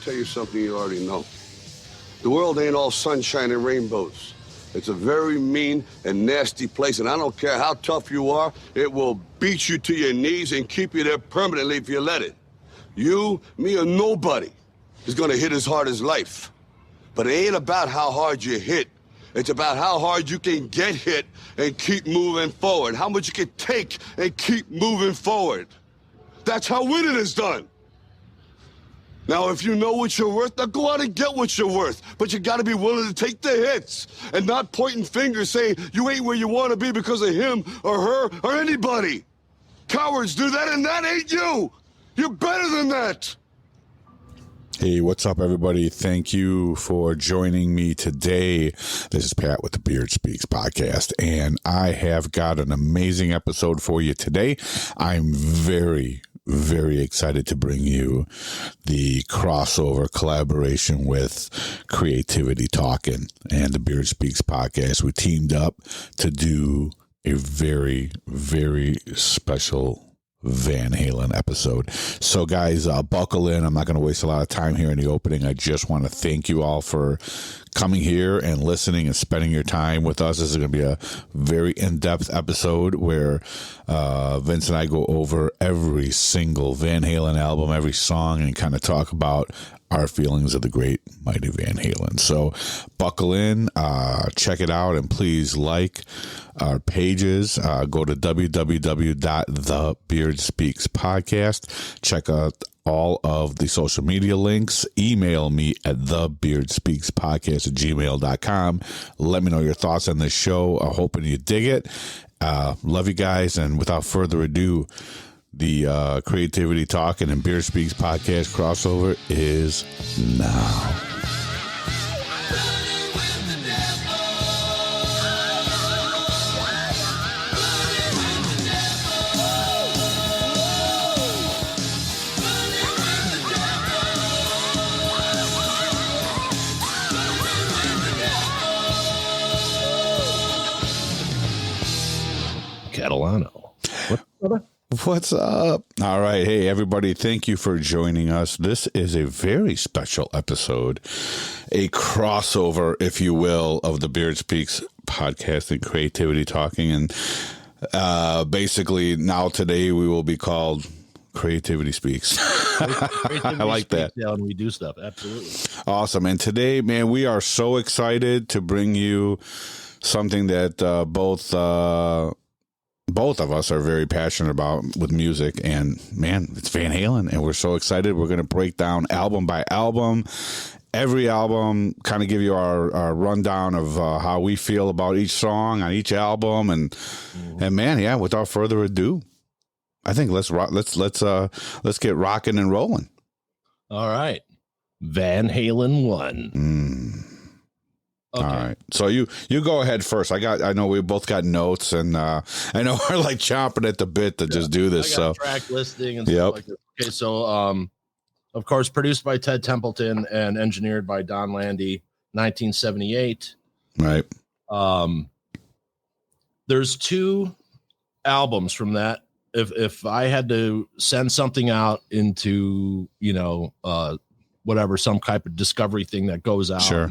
tell you something you already know. The world ain't all sunshine and rainbows. It's a very mean and nasty place, and I don't care how tough you are, it will beat you to your knees and keep you there permanently if you let it. You, me, or nobody is gonna hit as hard as life. But it ain't about how hard you hit. It's about how hard you can get hit and keep moving forward. How much you can take and keep moving forward. That's how winning is done. Now, if you know what you're worth, now go out and get what you're worth. But you gotta be willing to take the hits and not pointing fingers saying you ain't where you wanna be because of him or her or anybody. Cowards do that, and that ain't you. You're better than that. Hey, what's up, everybody? Thank you for joining me today. This is Pat with the Beard Speaks podcast, and I have got an amazing episode for you today. I'm very excited to bring you the crossover collaboration with Creativity Talkin and the Beard Speaks podcast. We teamed up to do a very special Van Halen episode. So guys, buckle in. I'm not going to waste a lot of time here in the opening. I just want to thank you all for coming here and listening and spending your time with us. This is going to be a very in-depth episode where Vince and I go over every single Van Halen album, every song, and kind of talk about our feelings of the great mighty Van Halen. So buckle in, check it out, and please like our pages. Go to www.thebeardspeakspodcast. Check out all of the social media links. Email me at thebeardspeakspodcast@gmail.com. Let me know your thoughts on this show. I'm hoping you dig it. Love you guys. And without further ado, the Creativity Talkin and Beard Speaks podcast crossover is now. Catalano. What's up? All right. Hey, everybody. Thank you for joining us. This is a very special episode, a crossover, if you will, of the Beard Speaks podcast and Creativity Talking. And basically now today we will be called Creativity Speaks. I like that. Yeah, and we do stuff. Absolutely. Awesome. And today, man, we are so excited to bring you something that both of us are very passionate about with music, and man, it's Van Halen, and we're so excited. We're going to break down album by album, every album, kind of give you our rundown of how we feel about each song on each album, and man, yeah. Without further ado, I think let's get rocking and rolling. All right, Van Halen 1. Okay. All right. So you go ahead first. I know we both got notes, and I know we're like chomping at the bit to just do this. I got track listing and stuff like that. Okay. So, of course, produced by Ted Templeton and engineered by Don Landy, 1978. Right. There's two albums from that. If I had to send something out into, whatever, some type of discovery thing that goes out. Sure.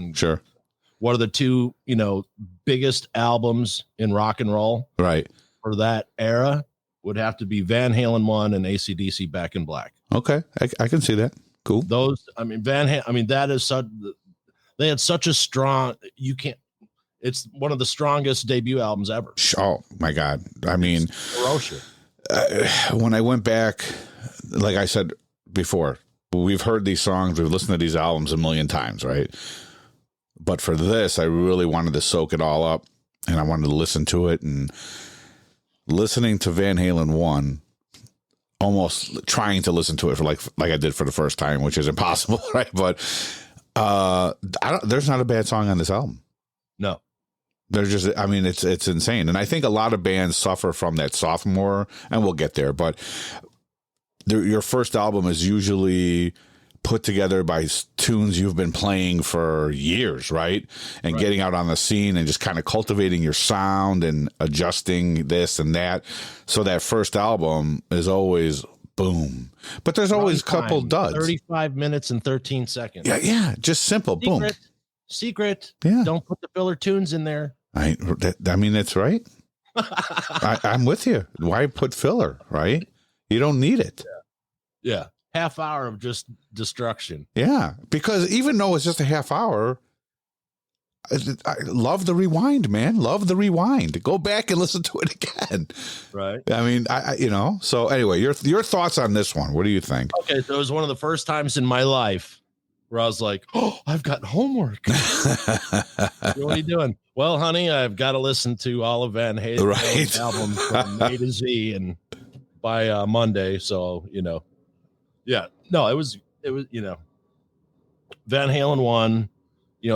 What are the two, biggest albums in rock and roll? Right. For that era would have to be Van Halen 1 and AC/DC Back in Black. Okay. I can see that. Cool. Those, that is such, they had such a strong, it's one of the strongest debut albums ever. Oh my God. I mean, ferocious. When I went back, like I said before, we've heard these songs, we've listened to these albums a million times, right? But for this, I really wanted to soak it all up, and I wanted to listen to it. And listening to Van Halen 1, almost trying to listen to it for like I did for the first time, which is impossible, right? But there's not a bad song on this album. No. There's just, it's insane. And I think a lot of bands suffer from that sophomore, and we'll get there. But your first album is usually put together by tunes you've been playing for years, right? And getting out on the scene and just kind of cultivating your sound and adjusting this and that. So that first album is always boom. But there's always a couple duds. 35 minutes and 13 seconds. Yeah. Just simple. Secret. Boom. Yeah. Don't put the filler tunes in there. I mean, that's right. I'm with you. Why put filler, right? You don't need it. Yeah. Half hour of just destruction. Yeah. Because even though it's just a half hour, I love the rewind, man. Love the rewind. Go back and listen to it again. Right. I mean, so anyway, your thoughts on this one. What do you think? Okay. So it was one of the first times in my life where I was like, oh, I've got homework. What are you doing? Well, honey, I've got to listen to all of Van Halen's album from A to Z and by Monday. So, yeah, no, it was, Van Halen won.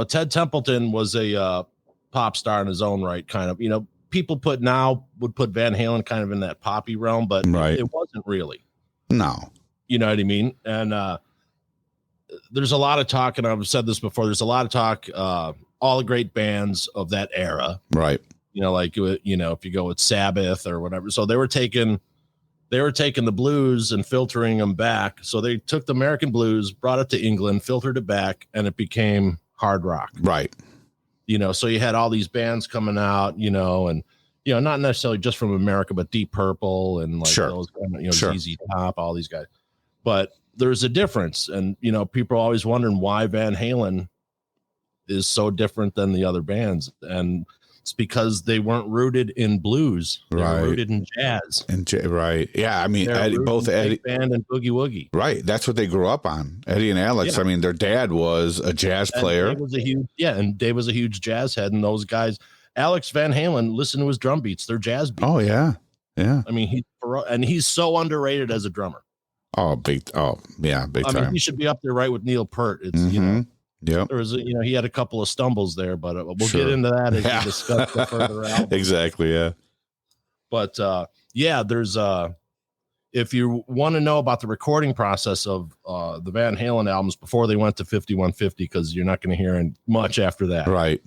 Ted Templeton was a pop star in his own right, kind of. People would put Van Halen kind of in that poppy realm, but it wasn't really. No. You know what I mean? And there's a lot of talk, and I've said this before, there's a lot of talk, all the great bands of that era. Right. If you go with Sabbath or whatever. So they were taking the blues and filtering them back. So they took the American blues, brought it to England, filtered it back, and it became hard rock. Right. So you had all these bands coming out, and, not necessarily just from America, but Deep Purple and those, ZZ Top, all these guys. But there's a difference. And, people are always wondering why Van Halen is so different than the other bands. And it's because they weren't rooted in blues. They were rooted in jazz. Right. Yeah. I mean, both Eddie Band and Boogie Woogie. Right. That's what they grew up on. Eddie and Alex. Yeah. I mean, their dad was a jazz player. And Dave was a huge jazz head. And those guys, Alex Van Halen, listen to his drum beats. They're jazz beats. Oh, yeah. Yeah. I mean, he's so underrated as a drummer. Big time. I mean, he should be up there right with Neil Peart. It's, yeah, there was, he had a couple of stumbles there, but we'll get into that as we discuss the further album. Exactly, yeah. But there's if you want to know about the recording process of the Van Halen albums before they went to 5150, because you're not going to hear much after that, right?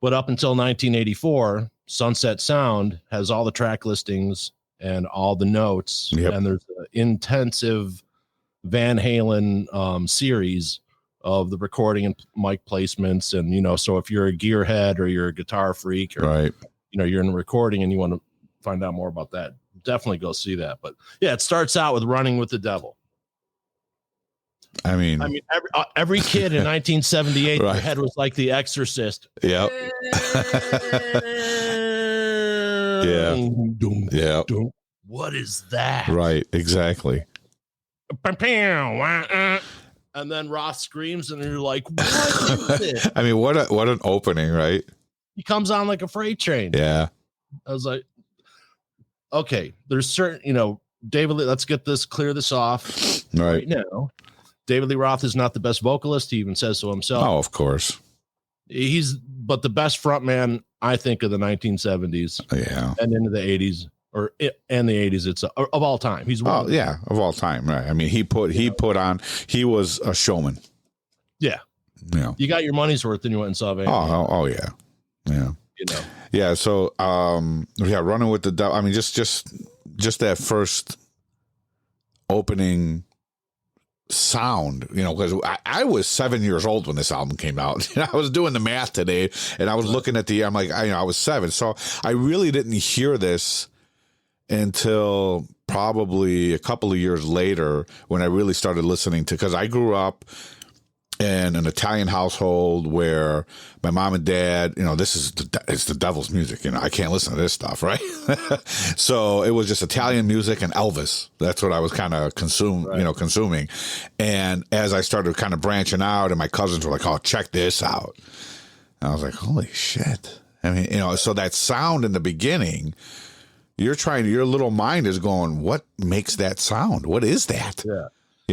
But up until 1984, Sunset Sound has all the track listings and all the notes, and there's an intensive Van Halen series of the recording and mic placements. And, so if you're a gearhead or you're a guitar freak or, you're in recording and you want to find out more about that, definitely go see that. But yeah, it starts out with Running with the Devil. I mean, every kid in 1978, their head was like The Exorcist. Yep. Yeah. What is that? Right. Exactly. And then Roth screams, and you're like, what is this? I mean, what an opening, right? He comes on like a freight train. Yeah. I was like, okay, there's certain, David Lee, let's clear this off right now. David Lee Roth is not the best vocalist. He even says so himself. Oh, of course. But the best frontman, I think, of the 1970s. Yeah. And into the 80s. And the 80s, it's of all time. He's one of all time, right? I mean, he was a showman. Yeah, you got your money's worth, and you went and saw Van. Oh yeah. Yeah. So Running with the Devil. I mean, just that first opening sound, because I was 7 years old when this album came out. I was doing the math today, and I was looking at I'm like, I was 7, so I really didn't hear this until probably a couple of years later when I really started listening to, because I grew up in an Italian household where my mom and dad, it's the devil's music. I can't listen to this stuff, right? So it was just Italian music and Elvis. That's what I was kind of consuming. And as I started kind of branching out, and my cousins were like, "Oh, check this out," and I was like, "Holy shit!" I mean, so that sound in the beginning. Your little mind is going, what makes that sound? What is that? Yeah.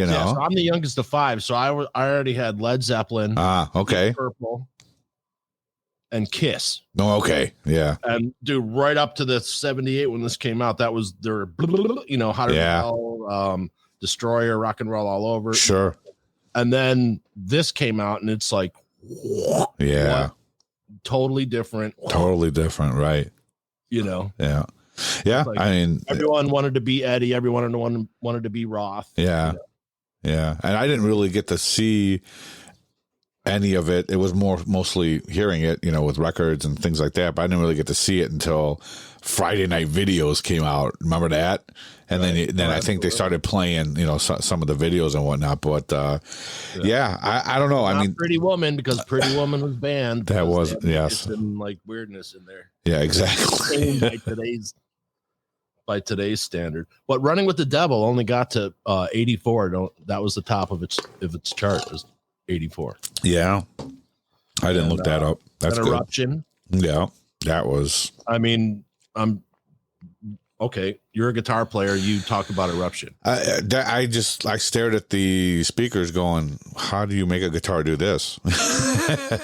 So I'm the youngest of 5. So I already had Led Zeppelin. Okay. Purple. And Kiss. Oh, okay. Yeah. And dude, right up to the 78 when this came out, that was their, Hotter Than Hell, Destroyer, Rock and Roll All Over. Sure. And then this came out, and it's like, yeah. Totally different. Totally different. Right. Yeah. Yeah. Like, I mean, everyone wanted to be Eddie. Everyone wanted to be Roth. Yeah. Yeah. And I didn't really get to see any of it. It was mostly hearing it, with records and things like that. But I didn't really get to see it until Friday Night Videos came out. Remember that? And then I think they started playing, some of the videos and whatnot. But I don't know. Not Pretty Woman, because Pretty Woman was banned. That was, yes. And like weirdness in there. Yeah, exactly. By today's standard. But Running with the Devil only got to 84. That was the top of its chart. It was 84. Yeah. I didn't look that up. That's good. Eruption. Yeah. That was. I mean, okay. You're a guitar player. You talk about Eruption. I stared at the speakers going, how do you make a guitar do this?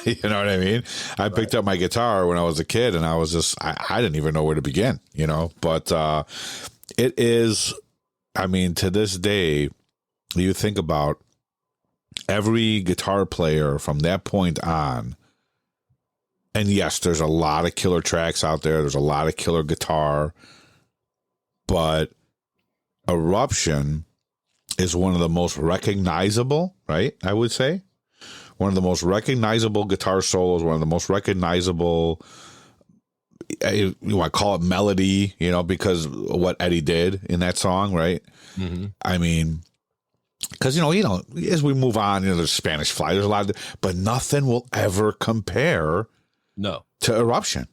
You know what I mean? I picked up my guitar when I was a kid and I was just, I didn't even know where to begin, but it is, I mean, to this day, you think about every guitar player from that point on. And yes, there's a lot of killer tracks out there. There's a lot of killer guitar. But Eruption is one of the most recognizable, right? I would say one of the most recognizable guitar solos, one of the most recognizable, you want to call it melody, because of what Eddie did in that song, right? Mm-hmm. I mean, because, as we move on, there's Spanish Fly, there's a lot but nothing will ever compare to Eruption.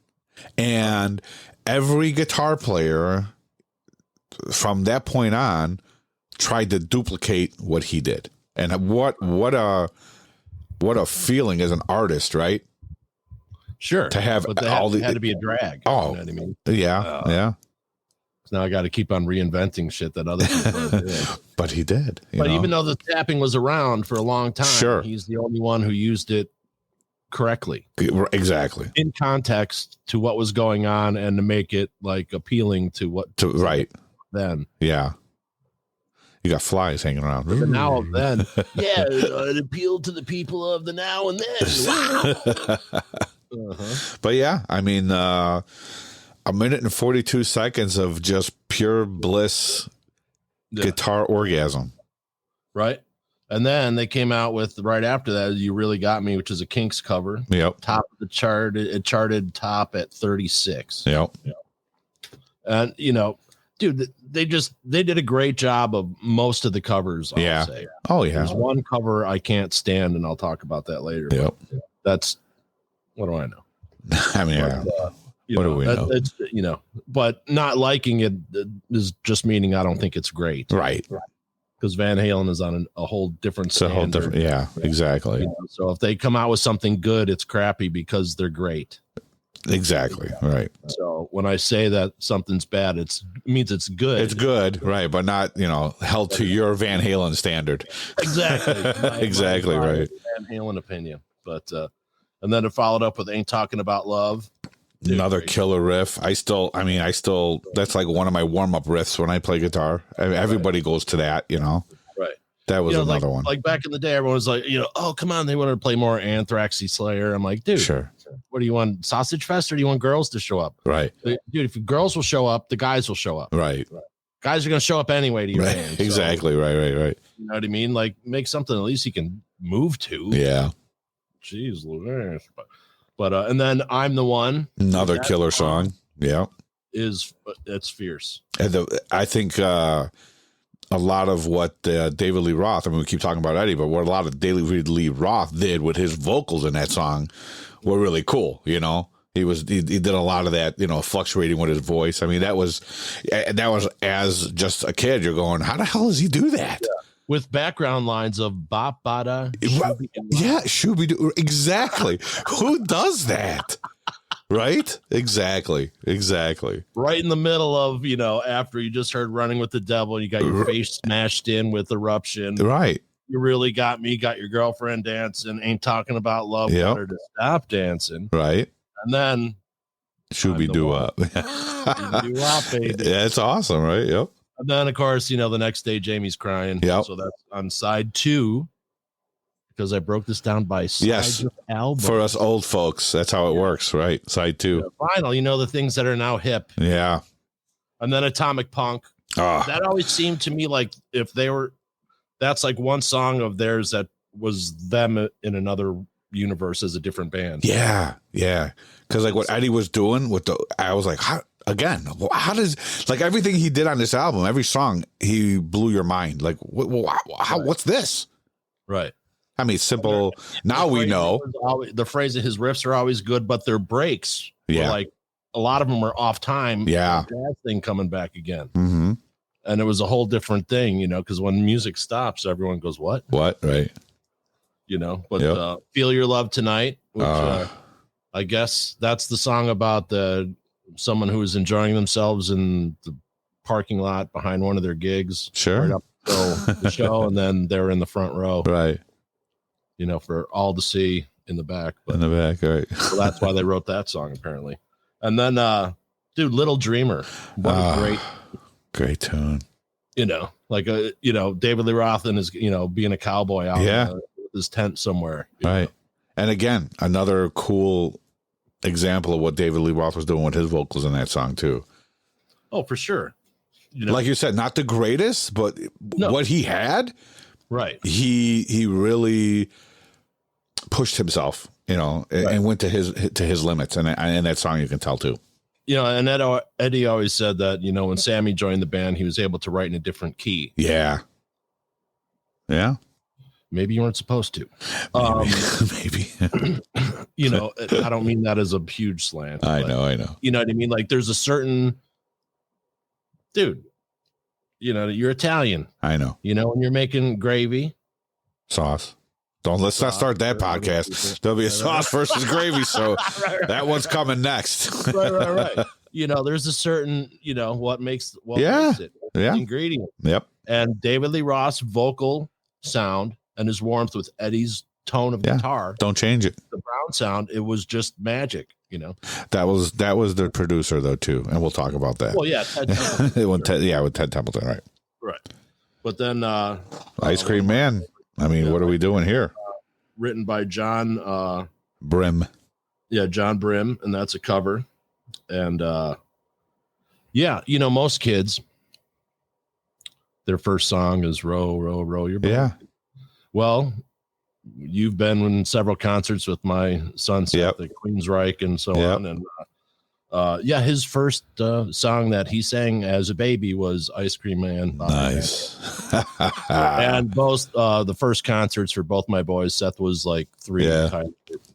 And every guitar player from that point on tried to duplicate what he did. And what a feeling as an artist, right? Sure. To have but all had to be a drag. Oh, you know what I mean? Yeah. Now I got to keep on reinventing shit that other people are doing. But he did. But even though the tapping was around for a long time, sure, he's the only one who used it correctly. Exactly. In context to what was going on and to make it like appealing to what right then. Yeah. You got flies hanging around. The now and then. Yeah, it appealed to the people of the now and then. Wow. But yeah, I mean, a minute and 42 seconds of just pure bliss guitar orgasm. Right. And then they came out with right after that, You Really Got Me, which is a Kinks cover. Yep. Top of the chart. It charted top at 36. Yep. And, dude, they did a great job of most of the covers. I'll say. Oh, yeah. There's one cover I can't stand, and I'll talk about that later. Yep. That's, what do I know? I mean, what do we know? It's, but not liking it is just meaning I don't think it's great. Right. Because Van Halen is on a whole different standard. It's a whole different, yeah, exactly. So if they come out with something good, it's crappy because they're great. Exactly. Right. So when I say that something's bad, it means it's good. It's good, right? But not, held to your Van Halen standard. Exactly. Exactly. Right. Van Halen opinion. But, and then it followed up with Ain't Talking About Love. Another killer riff. I still, that's like one of my warm up riffs when I play guitar. Everybody goes to that, Right. That was another one. Like back in the day, everyone was like, oh, come on. They wanted to play more Anthraxy Slayer. I'm like, dude, sure. What do you want? Sausage Fest, or do you want girls to show up? Right. Dude, if girls will show up, the guys will show up. Right. Guys are going to show up anyway to your band. Exactly. So, right. You know what I mean? Like, make something at least you can move to. Yeah. Jeez, but and then I'm the One. Another killer song. Yeah. It's fierce. And I think a lot of what David Lee Roth, we keep talking about Eddie, but what a lot of David Lee Roth did with his vocals in that song were really cool. He did a lot of that, fluctuating with his voice. I mean, that was as just a kid, you're going, how the hell does he do that? Yeah. With background lines of bop bada, shooby-doo. Exactly. Who does that? Right? Exactly. Right in the middle of, after you just heard Running with the Devil, you got your face smashed in with Eruption. Right. You Really Got Me, got your girlfriend dancing, Ain't Talking About Love, got her to stop dancing. Right. And then Shooby-doo up. Shooby-doo up, baby. That's awesome, right? Yep. And then, of course, the next day, Jamie's Crying. Yep. So that's on side 2, because I broke this down by sides of album. For us old folks, that's how it works, right? Side 2. Final, the things that are now hip. Yeah. And then Atomic Punk. That always seemed to me like if they were, that's like one song of theirs that was them in another universe as a different band. Yeah. Because like what Eddie was doing I was like, how does like everything he did on this album, every song, he blew your mind. Like, what's this? Right. I mean, simple. Now we know. The phrase of his riffs are always good, but their breaks were like a lot of them were off time. Yeah. Jazz thing coming back again. Mm-hmm. And it was a whole different thing, because when music stops, everyone goes, what? What? Right. But Feel Your Love Tonight, which I guess that's the song about someone who was enjoying themselves in the parking lot behind one of their gigs. Sure. Right up until the show, and then they're in the front row. Right. For all to see in the back. In the back, right. So that's why they wrote that song, apparently. And then, Little Dreamer. What a great tune. David Lee Roth and his, being a cowboy out in his tent somewhere. Right. And again, another cool example of what David Lee Roth was doing with his vocals in that song, too. Oh, for sure. Like you said, not the greatest, but what he had. Right. He really pushed himself, and went to his limits. And in that song, you can tell too. And Eddie always said that, when Sammy joined the band, he was able to write in a different key. Yeah. Yeah. Maybe you weren't supposed to. Maybe. I don't mean that as a huge slant. I know. You know what I mean? Like there's a certain dude, you're Italian. I know. When you're making gravy. Sauce. Let's not start that podcast. There'll be a sauce versus gravy. So that one's coming next. Right. There's a certain, what makes it. Yeah. Ingredient. Yep. And David Lee Roth's vocal sound and his warmth with Eddie's tone of guitar. Don't change it. The Brown sound, it was just magic, That was the producer though too, and we'll talk about that. Well, yeah, Ted Templeton. With Ted Templeton, right? Right. But then Ice Cream Man. I mean, what are we doing here? Written by John Brim. Yeah, John Brim, and that's a cover. And most kids, their first song is Row, Row, Row Your Boat. Yeah. Well, you've been in several concerts with my son, Seth, at Queensryche and so on. And his first song that he sang as a baby was Ice Cream Man. Nice. And both the first concerts for both my boys, Seth was like 3 at the time.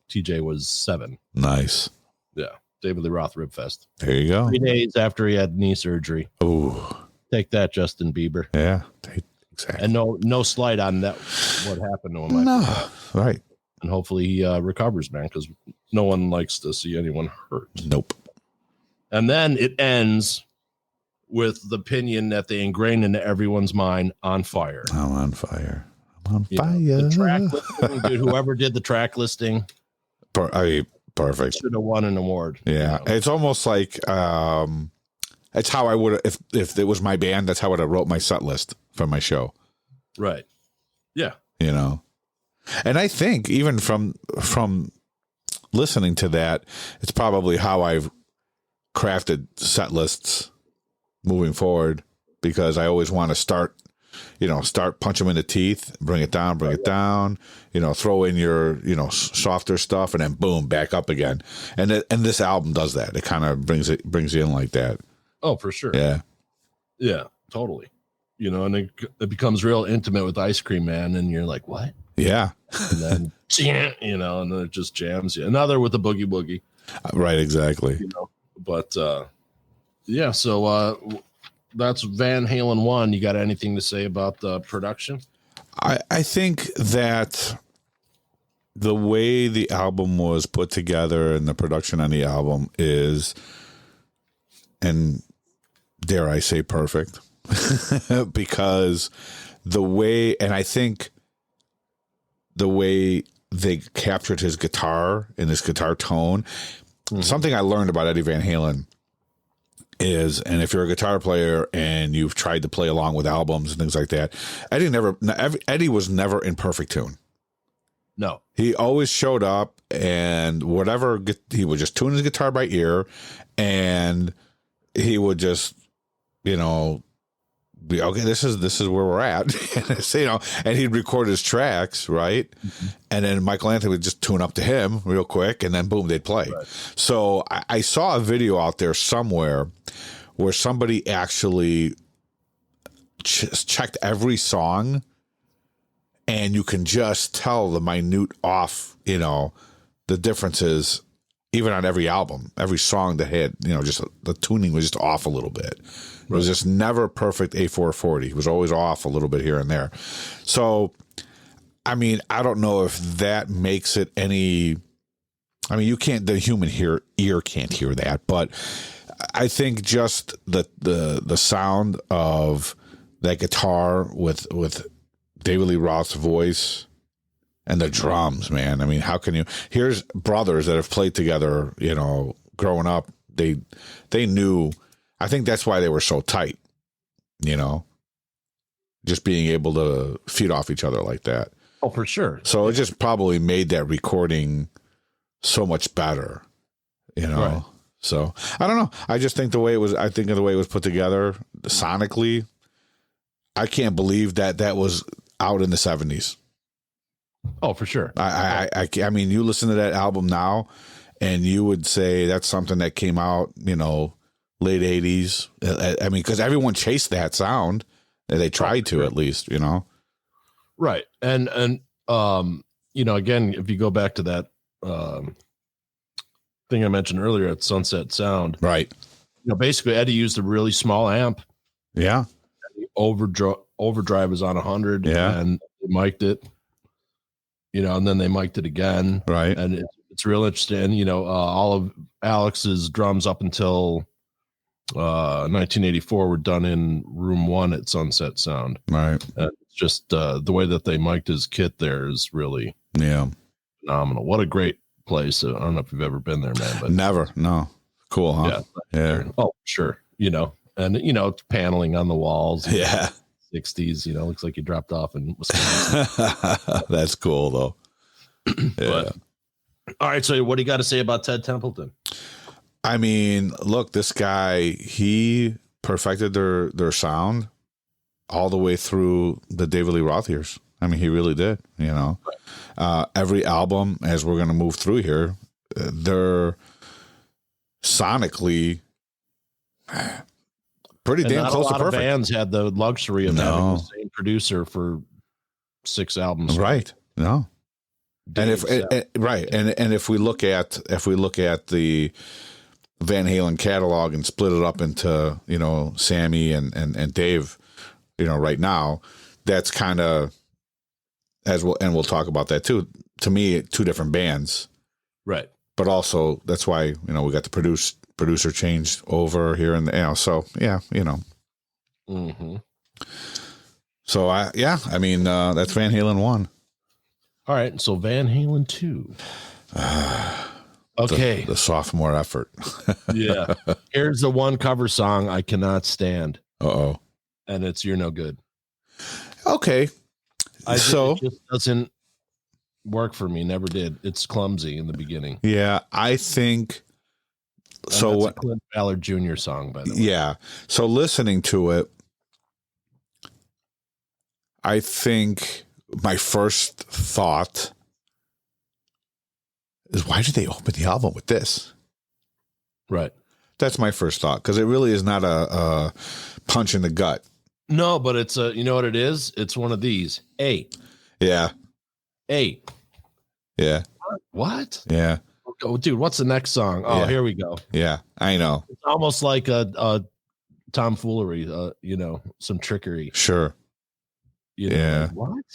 TJ was 7. Nice. Yeah. David Lee Roth Rib Fest. There you go. 3 days after he had knee surgery. Oh. Take that, Justin Bieber. Yeah. Exactly. And no slight on that, what happened to him. No. Right. And hopefully he recovers, man, because no one likes to see anyone hurt. Nope. And then it ends with the opinion that they ingrained into everyone's mind, On Fire. I'm on fire. I'm on fire. The track listing, dude, whoever did the track listing. Perfect. Should have won an award. Yeah. It's almost like that's how I would if it was my band, that's how I would have wrote my set list for my show. Right. Yeah. And I think even from listening to that, it's probably how I've crafted set lists moving forward, because I always want to start punch them in the teeth, bring it down, throw in your, softer stuff, and then boom, back up again. And this album does that. It kind of brings you in like that. Oh, for sure. Yeah. Yeah, totally. And it becomes real intimate with Ice Cream Man, and you're like, what? Yeah. And then, and then it just jams you. Another with the boogie woogie. Right, exactly. But so that's Van Halen 1. You got anything to say about the production? I think that the way the album was put together and the production on the album is, and dare I say, perfect. Because I think the way they captured his guitar and his guitar tone, something I learned about Eddie Van Halen is, and if you're a guitar player and you've tried to play along with albums and things like that, Eddie was never in perfect tune. No, he always showed up, and he would just tune his guitar by ear, and he would just okay, this is where we're at, and he'd record his tracks, right? Mm-hmm. And then Michael Anthony would just tune up to him real quick, and then boom, they'd play. Right. So I saw a video out there somewhere where somebody actually checked every song, and you can just tell the minute off, the differences, even on every album, every song that had, just the tuning was just off a little bit. It was just never perfect A440. It was always off a little bit here and there. So, I mean, I don't know if that makes it any. I mean, the human ear can't hear that, but I think just the sound of that guitar with David Lee Roth's voice and the drums, man. I mean, how can you? Here's brothers that have played together, growing up. They knew. I think that's why they were so tight, just being able to feed off each other like that. Oh, for sure. So it just probably made that recording so much better, Right. So I don't know. I just think the way it was put together sonically, I can't believe that was out in the 70s. Oh, for sure. I mean, you listen to that album now and you would say that's something that came out, late 80s. I mean, because everyone chased that sound. They tried to, at least, Right. And again, if you go back to that thing I mentioned earlier at Sunset Sound. Right. Basically Eddie used a really small amp. Yeah. Overdrive was on 100. Yeah. And they mic'd it, and then they mic'd it again. Right. And it's real interesting. All of Alex's drums up until 1984 were done in room 1 at Sunset Sound. Right. It's just the way that they mic'd his kit there is really phenomenal. What a great place. I don't know if you've ever been there, man, but never. No. Cool, huh? Yeah. Oh, sure. And it's paneling on the walls. Yeah. 60s, looks like you dropped off in Wisconsin. That's cool though. Yeah. But, all right, so what do you got to say about Ted Templeton? I mean, look, this guy, he perfected their sound all the way through the David Lee Roth years. I mean, he really did, every album, as we're going to move through here, they're sonically pretty damn close to perfect. A lot of bands had the luxury of having the same producer for 6 albums. Right. No. And if we look at the Van Halen catalog and split it up into, Sammy and Dave, right now, that's kind of, we'll talk about that too. To me, 2 different bands. Right. But also that's why, we got the producer changed over here and there. So yeah, Mm-hmm. So I mean, that's Van Halen 1. All right. So Van Halen 2. Okay. The sophomore effort. Yeah. Here's the one cover song I cannot stand. Uh-oh. And it's You're No Good. Okay. It just doesn't work for me. Never did. It's clumsy in the beginning. Yeah, I think so. That's a Clint Ballard Jr. song, by the way. Yeah. So listening to it, I think my first thought is, why did they open the album with this? Right. That's my first thought, because it really is not a punch in the gut. No, but it's you know what it is? It's one of these. A. Yeah. A. Yeah. What? Yeah. Oh, dude, what's the next song? Oh, Here we go. Yeah, I know. It's almost like a tomfoolery, some trickery. Sure. Yeah. What?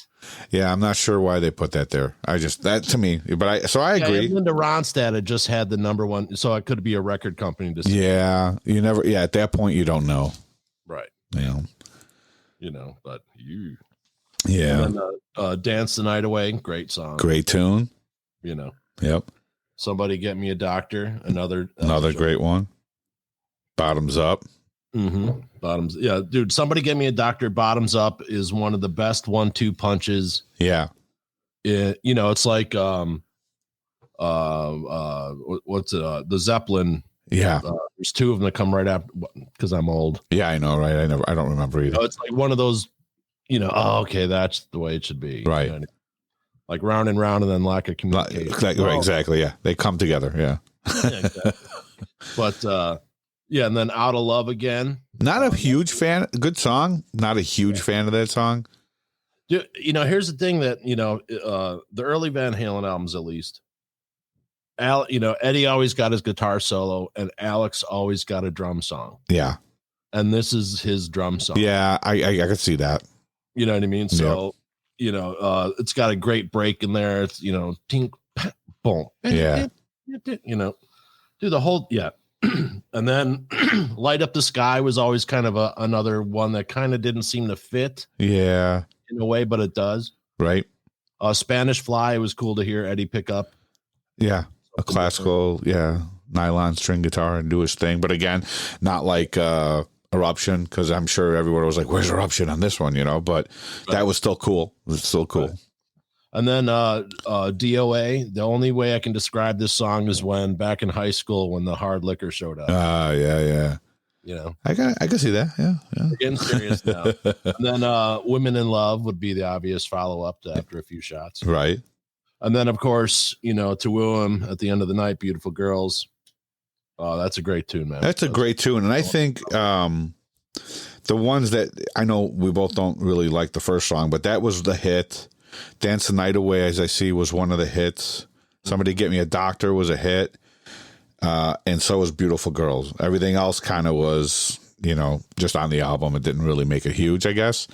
Yeah, I'm not sure why they put that there. That to me, but I agree. Linda Ronstadt had just had the number 1, so it could be a record company. Yeah, you never. Yeah, at that point, you don't know. Right. Yeah. But you. Yeah. And then, Dance the Night Away, great song. Great tune. Yep. Somebody Get Me a Doctor, another great one. Bottoms Up. Mm-hmm. Bottoms. Yeah, dude, Somebody Get Me a Doctor, Bottoms Up is one of the best 1-2 punches. Yeah. It's like what's it? The Zeppelin. Yeah. There's 2 of them that come right after, because because I'm old. Yeah, I know, right? I don't remember either. It's like one of those, okay, that's the way it should be. Right. Like round and round and then lack of communication. Right, exactly, yeah. They come together, yeah. Yeah, exactly. But, and then Out of Love Again. Not a huge fan. Good song. Not a huge fan of that song. Here's the thing that, the early Van Halen albums, at least, Eddie always got his guitar solo and Alex always got a drum song. Yeah. And this is his drum song. Yeah, I could see that. You know what I mean? So, it's got a great break in there. It's, tink, boom. Yeah. Do the whole, yeah. And then Light Up the Sky was always kind of another one that kind of didn't seem to fit. Yeah. In a way, but it does. Right. Spanish Fly was cool to hear Eddie pick up. Yeah. A classical, nylon string guitar and do his thing. But again, not like Eruption, because I'm sure everyone was like, where's Eruption on this one, but that was still cool. It was still cool. Right. And then DOA, the only way I can describe this song is when back in high school when the hard liquor showed up. Yeah. I can see that. Yeah. We're getting serious now. And then Women in Love would be the obvious follow-up to after a few shots. Right. And then, of course, To Woo 'Em at the End of the Night, Beautiful Girls. Oh, that's a great tune, man. That's a great tune. And I think the ones that I know we both don't really like the first song, but that was the hit. Dance the Night Away, as I see, was one of the hits. Somebody Get Me a Doctor was a hit. And so was Beautiful Girls. Everything else kind of was, just on the album. It didn't really make it huge, I guess.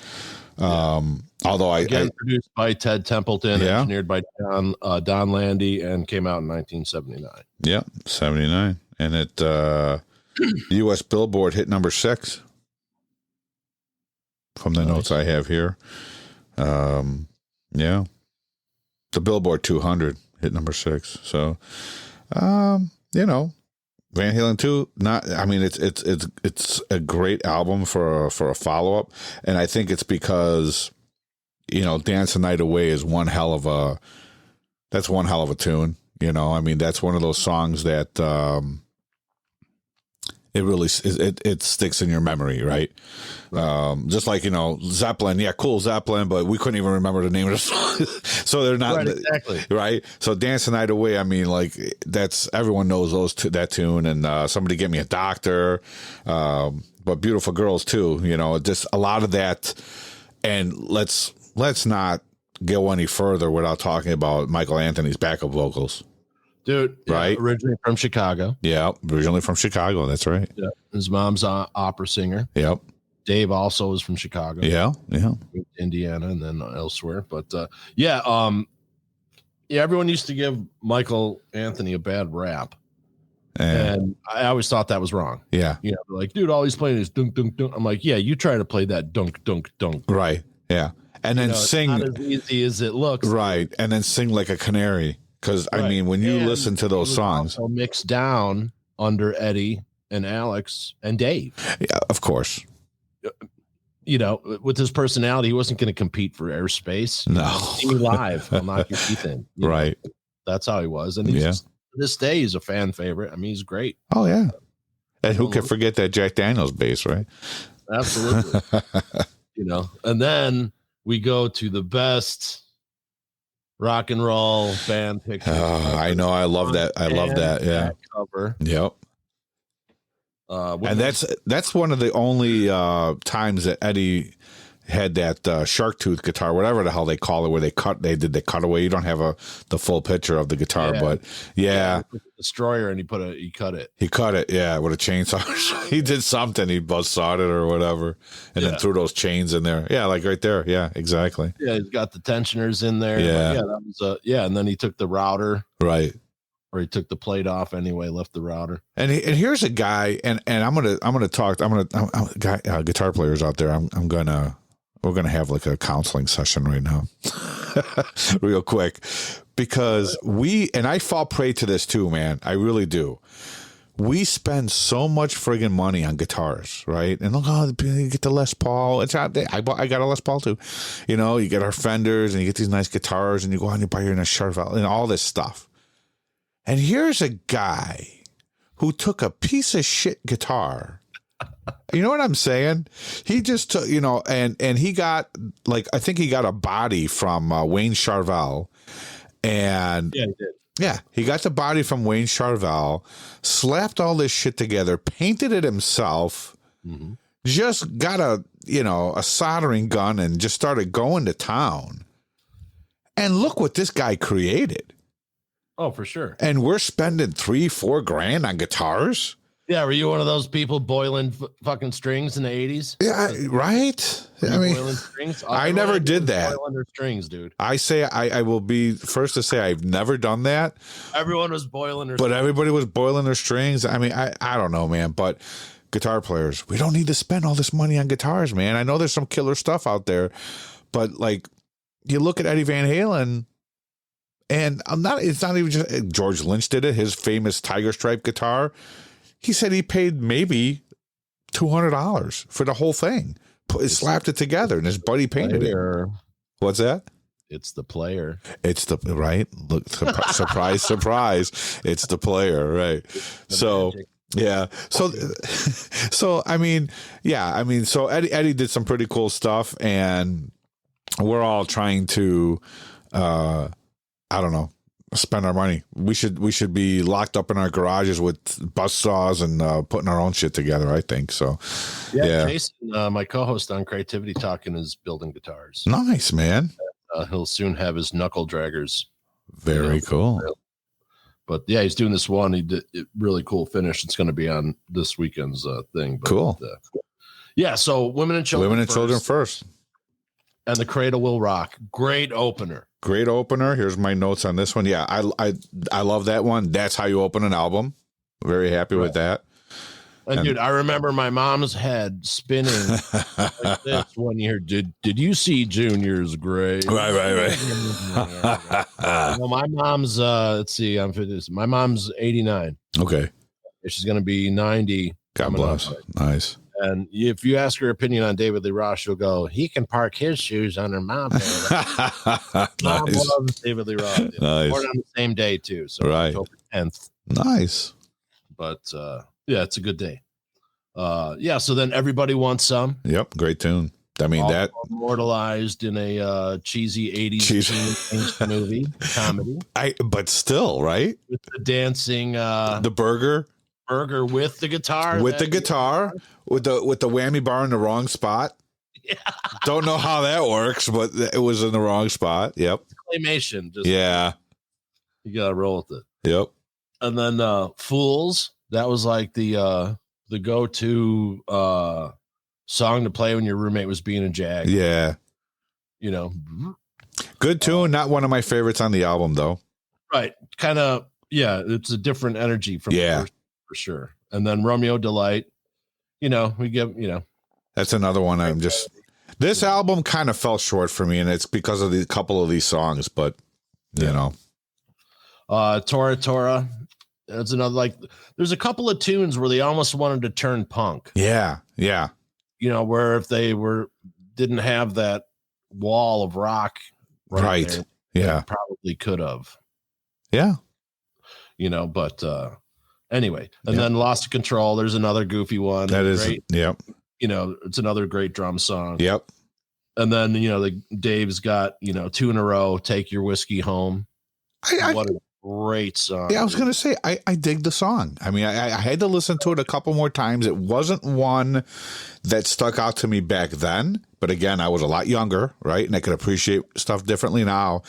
Although Again, produced by Ted Templeton, engineered by Don Landy, and came out in 1979. Yeah, 79. And it U.S. Billboard hit number 6 from the notes I have here. Yeah. The Billboard 200 hit number 6. So, Van Halen 2, it's a great album for a follow-up. And I think it's because, Dance the Night Away is one hell of a tune. That's one of those songs that, it really it sticks in your memory, right? Just like Zeppelin, cool Zeppelin, but we couldn't even remember the name of the song, so they're not exactly right. So Dance the Night Away, that's everyone knows that tune, and Somebody Get Me a Doctor, but Beautiful Girls too. Just a lot of that, and let's not go any further without talking about Michael Anthony's backup vocals. Dude, right? Originally from Chicago. Yeah, originally from Chicago. That's right. Yeah. His mom's an opera singer. Yep. Dave also was from Chicago. Yeah. Indiana and then elsewhere. But everyone used to give Michael Anthony a bad rap. And I always thought that was wrong. Yeah. Like, dude, all he's playing is dunk, dunk, dunk. I'm like, yeah, you try to play that dunk, dunk, dunk. Right. Yeah. And then sing. It's not as easy as it looks. Right. And then sing like a canary. Because, when you listen to those songs. Mixed down under Eddie and Alex and Dave. Yeah, of course. With his personality, he wasn't going to compete for airspace. No. See me live. I'll knock your teeth in. Right. That's how he was. And to this day, he's a fan favorite. He's great. Oh, yeah. And who can forget that Jack Daniels bass, right? Absolutely. And then we go to the best rock and roll band picture. Oh, I know. I love that. Yeah. Cover. Yep. And that's one of the only times that Eddie had that shark tooth guitar, whatever the hell they call it, where they did the cutaway. You don't have the full picture of the guitar, but yeah. Destroyer, and he cut it. He cut it, yeah, with a chainsaw. He did something. He buzzsawed it or whatever, and then threw those chains in there. Yeah, like right there. Yeah, exactly. Yeah, he's got the tensioners in there. Yeah, that was and then he took the router. Right. Or he took the plate off anyway, left the router. And here's a guy, and I'm gonna talk. Guitar players out there. We're gonna have like a counseling session right now, real quick, because I fall prey to this too, man. I really do. We spend so much friggin' money on guitars, right? And look, you get the Les Paul. It's out there. I got a Les Paul too. You get our Fenders, and you get these nice guitars, and you go out and you buy your nice Charvel and all this stuff. And here's a guy who took a piece of shit guitar You know what I'm saying? He just took, and he got I think he got a body from Wayne Charvel, and Yeah, he did. Yeah, he got the body from Wayne Charvel, slapped all this shit together, painted it himself, just got a soldering gun and just started going to town. And look what this guy created. Oh, for sure. And we're spending $3-4 grand on guitars. Yeah, were you one of those people boiling fucking strings in the 80s? Yeah, right. I mean, boiling strings? I never did that. Boiling their strings, dude. I will be first to say I've never done that. Everyone was boiling their strings. But everybody was boiling their strings. I mean, I don't know, man, but guitar players, we don't need to spend all this money on guitars, man. I know there's some killer stuff out there, but you look at Eddie Van Halen, and it's not even just George Lynch did it, his famous Tiger Stripe guitar. He said he paid maybe $200 for the whole thing. Slapped it together, and his buddy painted it. What's that? It's the player. It's the right. Look, surprise, surprise! It's the player, right? So, magic. Yeah. So I mean, so Eddie did some pretty cool stuff, and we're all trying to, I don't know, spend our money. We should be locked up in our garages with buzz saws and putting our own shit together, I think. So yeah. Jason, my co-host on Creativity Talkin, is building guitars. Nice, man. He'll soon have his knuckle draggers. Very cool. But yeah, he's doing this one. He did a really cool finish. It's going to be on this weekend's thing. But, cool. Yeah. So women and children first. And The Cradle Will Rock. Great opener. Great opener. Here's my notes on this one. Yeah, I love that one. That's how you open an album. Very happy with that. And dude, I remember my mom's head spinning like this one year. Did you see Junior's grave? Right. Well, my mom's let's see, I'm 50. My mom's 89. Okay. She's gonna be 90. God bless. Nice. And if you ask her opinion on David Lee Roth, she'll go, he can park his shoes on her mom. Mom loves David Lee Roth. Nice. Born on the same day, too. So October 10th. Nice. But yeah, it's a good day. Yeah, so then Everybody Wants Some. Yep, great tune. I mean, that immortalized in a cheesy 80s movie comedy. But still, right? With the dancing the burger with the guitar. With the whammy bar in the wrong spot. Yeah. Don't know how that works, but it was in the wrong spot. Yep. Claymation. Yeah. You gotta roll with it. Yep. And then Fools. That was like the go-to song to play when your roommate was being a jag. Yeah. Good tune. Not one of my favorites on the album, though. Right. Kind of, yeah, it's a different energy from the first, for sure. And then Romeo Delight, we give, That's another one. This album kind of fell short for me, and it's because of a couple of these songs, but, Tora Tora. That's another, there's a couple of tunes where they almost wanted to turn punk. Yeah. Yeah. Where if they didn't have that wall of rock. Right. There, yeah. Probably could have. Yeah. But anyway, and then Lost Control. There's another goofy one. That is great. Yep. It's another great drum song. Yep. And then, Dave's got, 2 in a row, Take Your Whiskey Home. What a great song. Yeah, I was going to say, I dig the song. I mean, I had to listen to it a couple more times. It wasn't one that stuck out to me back then. But again, I was a lot younger, right? And I could appreciate stuff differently now.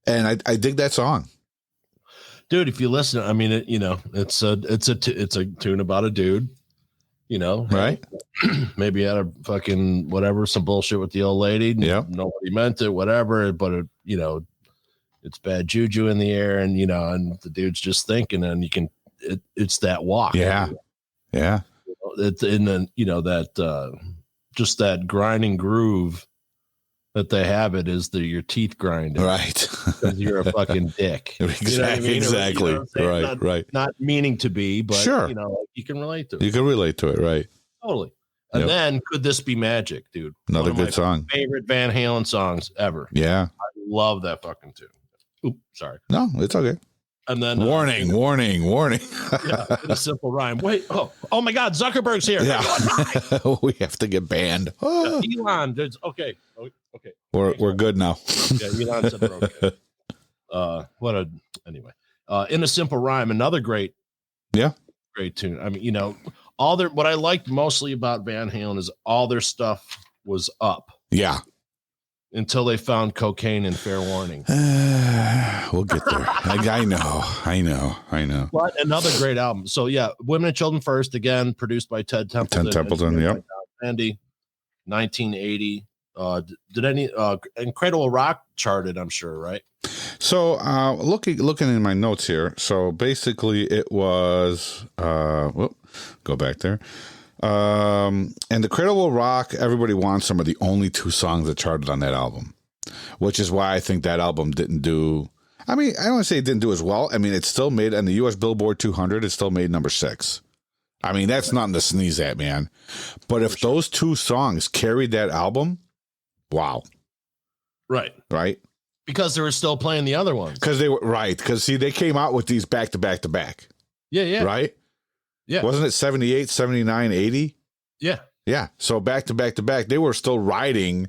And I dig that song. Dude, if you listen, I mean, it's a tune about a dude, right? Maybe had a fucking whatever, some bullshit with the old lady. Yeah. Nobody meant it, whatever. But it's bad juju in the air, and and the dude's just thinking, and it's that walk. Yeah. Yeah. It's in the that just that grinding groove that they have. It is your teeth grinding, right? Because you're a fucking dick. Exactly. Right. Not meaning to be, but sure. You can relate to it. You can relate to it, right? Totally. And then Could This Be Magic, dude? Another good song. Favorite Van Halen songs ever. Yeah. I love that fucking tune. Oops, sorry. No, it's okay. And then warning. Yeah, in a simple rhyme. Wait, oh my God, Zuckerberg's here. Yeah. We have to get banned. Yeah, Elon, okay. We're good now. Yeah, Elon said we're okay. Anyway. In a simple rhyme, another great tune. I mean, what I liked mostly about Van Halen is all their stuff was up. Yeah. Until they found cocaine and Fair Warning. We'll get there. I know. But another great album. So yeah, Women and Children First, again, produced by Ted Templeton. Yep. Andy, 1980. Did any Incredible Rock charted, I'm sure, right? So looking in my notes here. So basically it was go back there. And the Incredible Rock, Everybody Wants Some are the only two songs that charted on that album, which is why I think that album didn't do. I mean, I don't want to say it didn't do as well. I mean, it still made on the U.S. Billboard 200. It still made number 6. I mean, that's nothing to sneeze at, man. But if those two songs carried that album, wow. Right. Because they were still playing the other ones. Because they were right. Because see, they came out with these back to back to back. Yeah. Right. Yeah. Wasn't it 78, 79, 80? Yeah. Yeah. So back to back to back, they were still riding.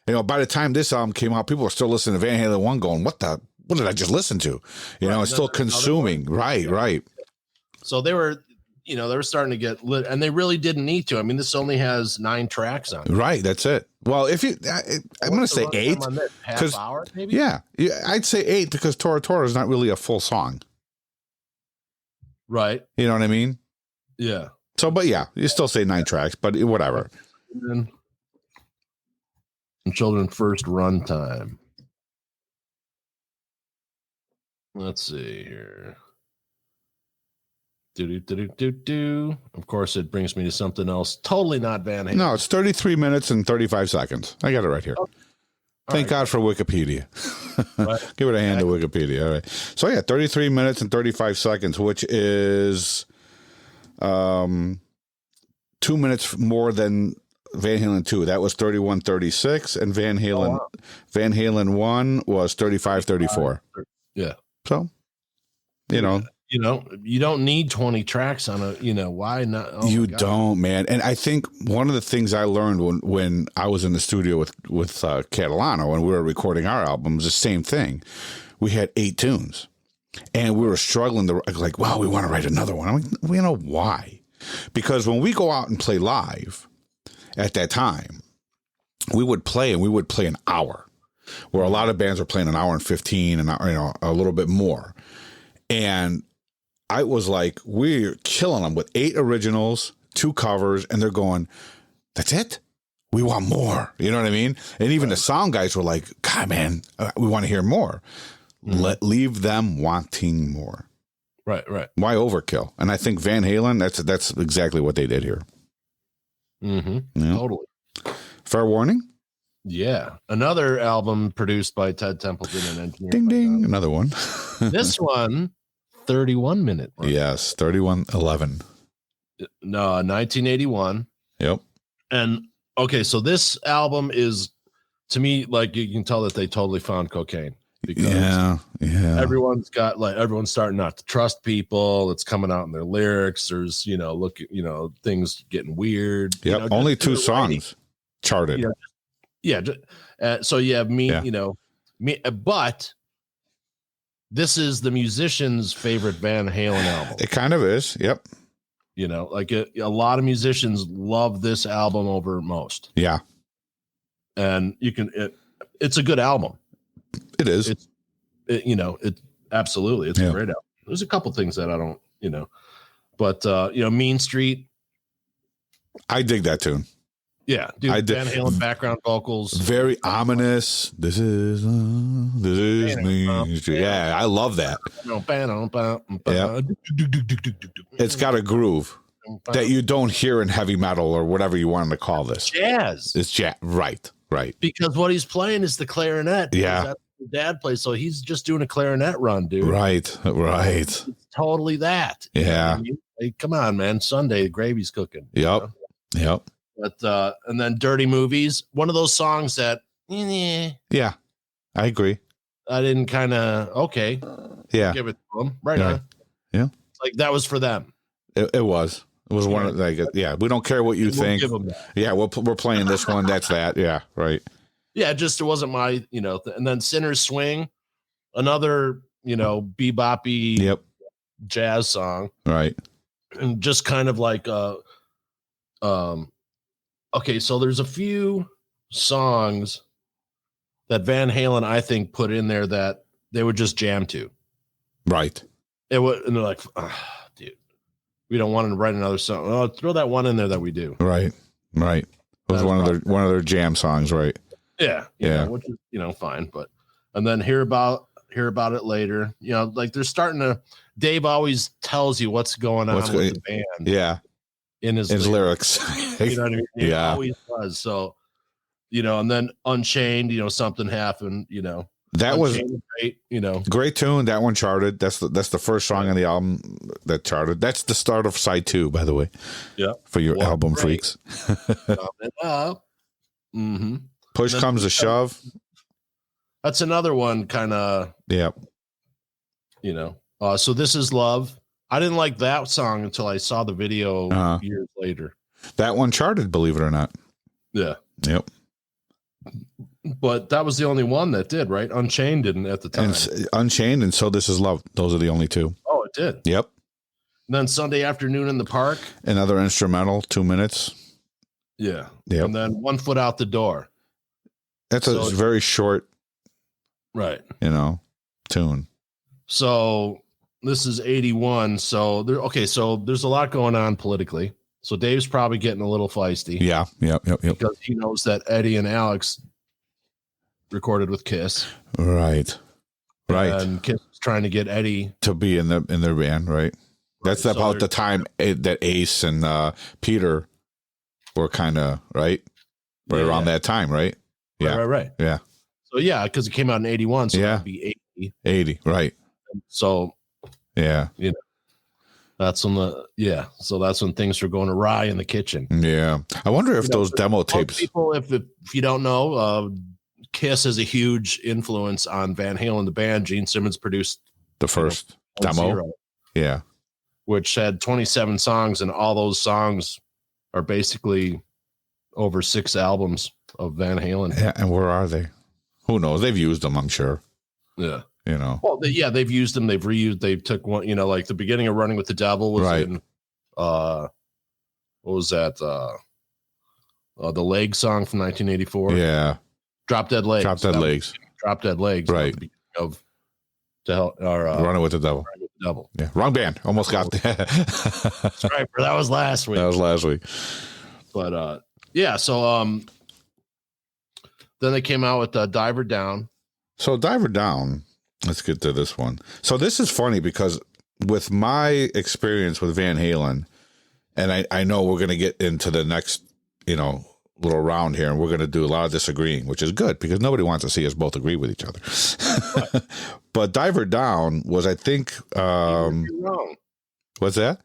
By the time this album came out, people were still listening to Van Halen 1 going, what did I just listen to? It's still consuming. Right. So they were, they were starting to get lit, and they really didn't need to. I mean, this only has 9 tracks on it. Right. That's it. Well, if you, I'm going to say 8. Half hour, maybe? Yeah. I'd say 8 because Tora Tora is not really a full song. Right. You know what I mean? Yeah. So, but yeah, you still say 9 tracks, but whatever. And Children First runtime. Let's see here. Of course, it brings me to something else. Totally not Van Halen. No, it's 33 minutes and 35 seconds. I got it right here. Oh. Thank God for Wikipedia. Right. Give it a hand to Wikipedia. All right. So yeah, 33 minutes and 35 seconds, which is 2 minutes more than Van Halen 2. That was 31:36, and Van Halen 1 was 35:34. Yeah. So, you don't need 20 tracks on a, why not? Oh you don't, man. And I think one of the things I learned when I was in the studio with Catalano, when we were recording our albums, the same thing. We had 8 tunes, and we were struggling to we want to write another one. I'm like, why? Because when we go out and play live at that time, we would play an hour, where a lot of bands were playing an hour and 15 and a little bit more. And I was like, we're killing them with 8 originals, 2 covers, and they're going, that's it? We want more. You know what I mean? And even the sound guys were like, God, man, we want to hear more. Mm-hmm. Leave them wanting more. Right. Why overkill? And I think Van Halen, that's exactly what they did here. Mm-hmm. Yeah. Totally. Fair Warning? Yeah. Another album produced by Ted Templeton and engineered. Ding, ding. Another one. This one, 31-minute. Yes, 31:11. No, 1981. Yep. And okay, so this album is, to me, like, you can tell that they totally found cocaine. Because everyone's starting not to trust people. It's coming out in their lyrics. There's, things getting weird. Yep. Only 2 songs charted. So you have me, but this is the musician's favorite Van Halen album. It kind of is. Yep. A lot of musicians love this album over most. Yeah. And it's a good album. It is. Absolutely. It's a great album. There's a couple things that I don't, but Mean Street. I dig that tune. Yeah, dude. Van Halen background vocals, very ominous. This is Mean Street. Yeah, I love that. Yeah. It's got a groove that you don't hear in heavy metal or whatever you want to call this. Jazz. It's jazz. Right. Because what he's playing is the clarinet. Yeah. That's what dad plays, so he's just doing a clarinet run, dude. Right. It's totally that. Yeah. Hey, come on, man. Sunday, gravy's cooking. Yep. But and then Dirty Movies, one of those songs that yeah, I agree. I didn't kind of Yeah. give it to them. Right on. Yeah. Like that was for them. It was. It was one of we don't care what you think. Give them that. Yeah, we're playing this one. That's that. Yeah, right. Yeah, just it wasn't my, and then Sinner's Swing, another, beboppy jazz song. Right. And just kind of like okay, so there's a few songs that Van Halen, I think, put in there that they would just jam to. Right. And they're like, dude, we don't want to write another song. Oh, throw that one in there that we do. Right. It was one of their jam songs, right? Yeah. Which is, fine. But, and then hear about it later. Like they're starting to, Dave always tells you what's going on with the band. Yeah. In his lyrics. You know what I mean? He Yeah. always does. So, and then Unchained, something happened, That Unchained was great, great tune. That one charted. That's the first song on the album that charted. That's the start of side 2, by the way. Yeah. For your album freaks. Mm-hmm. Push Comes to Shove. That's another one kind of. Yeah. So This Is Love. I didn't like that song until I saw the video years later. That one charted, believe it or not. Yeah. Yep. But that was the only one that did, right? Unchained didn't at the time. And Unchained and So This Is Love. Those are the only two. Oh, it did. Yep. And then Sunday Afternoon in the Park. Another instrumental, 2 minutes. Yeah. Yep. And then One Foot Out the Door. That's a very short, right? Tune. So this is 81. So so there's a lot going on politically. So Dave's probably getting a little feisty. Yeah. Yep. Because he knows that Eddie and Alex recorded with Kiss. Right. And Kiss was trying to get Eddie to be in their band, right? That's about the time that Ace and Peter were kind of right around that time, right? Yeah. Right. Yeah. So because it came out in 81, so that'd be 80. 80, right. So that's when so that's when things were going awry in the kitchen. Yeah. I wonder if those demo tapes. People, if you don't know, Kiss is a huge influence on Van Halen, the band. Gene Simmons produced the first demo. Zero, yeah. Which had 27 songs, and all those songs are basically over 6 albums of Van Halen. Yeah, and where are they? Who knows? They've used them, I'm sure. Yeah. Well, they've used them. They've reused. They took one, like the beginning of Running with the Devil was in, what was that? The Leg song from 1984. Yeah. Drop Dead Legs. Drop Dead Legs. Right. Of Running with the Devil. Yeah. Wrong band. Almost got that. That's right. That was last week. But so then they came out with Diver Down. So Diver Down, let's get to this one. So this is funny because with my experience with Van Halen, and I know we're going to get into the next, little round here, and we're going to do a lot of disagreeing, which is good because nobody wants to see us both agree with each other. Right. But Diver Down was, I think, even if you're wrong. What's that?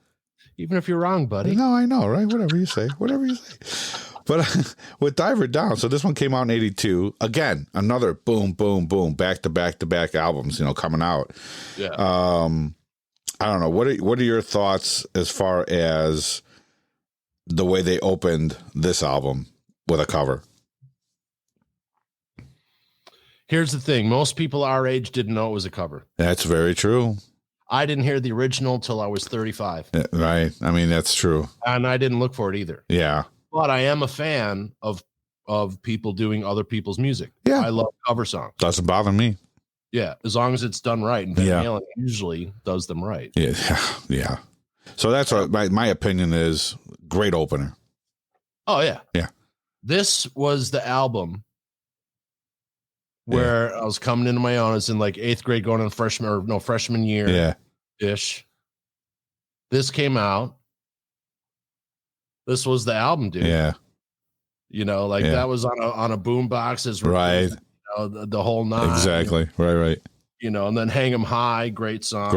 Even if you're wrong, buddy. No, I know, right? Whatever you say. But with Diver Down, so this one came out in 82. Again, another boom, boom, boom, back to back albums, coming out. Yeah. I don't know. What are your thoughts as far as the way they opened this album with a cover? Here's the thing. Most people our age didn't know it was a cover. That's very true. I didn't hear the original till I was 35. Right. I mean, that's true. And I didn't look for it either. Yeah. But I am a fan of people doing other people's music. Yeah. I love cover songs. Doesn't bother me. Yeah. As long as it's done right. And Van Halen usually does them right. Yeah. Yeah. So that's what my opinion is. Great opener. Oh, yeah. Yeah. This was the album where I was coming into my own. I was in like 8th grade going in freshman year. Yeah. Ish. This came out. This was the album, dude. Yeah. That was on a boom boxes. Right. The whole nine. Exactly. Right. And then Hang 'em High. Great song.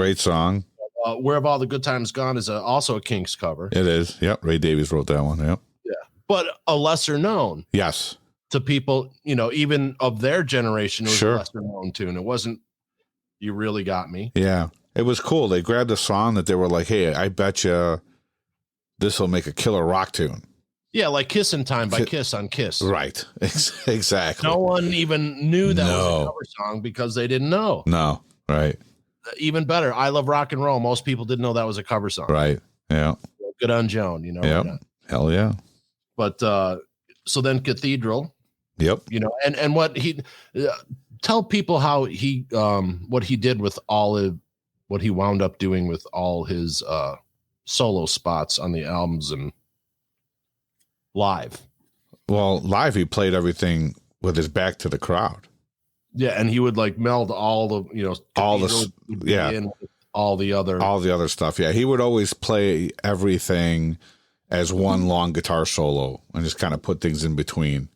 Where Have All the Good Times Gone is also a Kinks cover. It is. Yep. Ray Davies wrote that one. Yep. Yeah. But a lesser known. Yes. to people, even of their generation, it was a lesser known tune. It wasn't You Really Got Me. Yeah. It was cool. They grabbed a song that they were like, hey, I bet you this will make a killer rock tune. Yeah, like Kissin' Time by Kiss on Kiss. Right. Exactly. No one even knew that was a cover song because they didn't know. No. Right. Even better, I Love Rock and Roll. Most people didn't know that was a cover song. Right. Yeah. Good on Joan, Yeah. Hell yeah. But so then Cathedral. Yep. And what he tell people how he what he did with what he wound up doing with all his solo spots on the albums and live. Well, live he played everything with his back to the crowd. Yeah, and he would like meld all the all the other stuff. Yeah, he would always play everything as one long guitar solo and just kind of put things in between.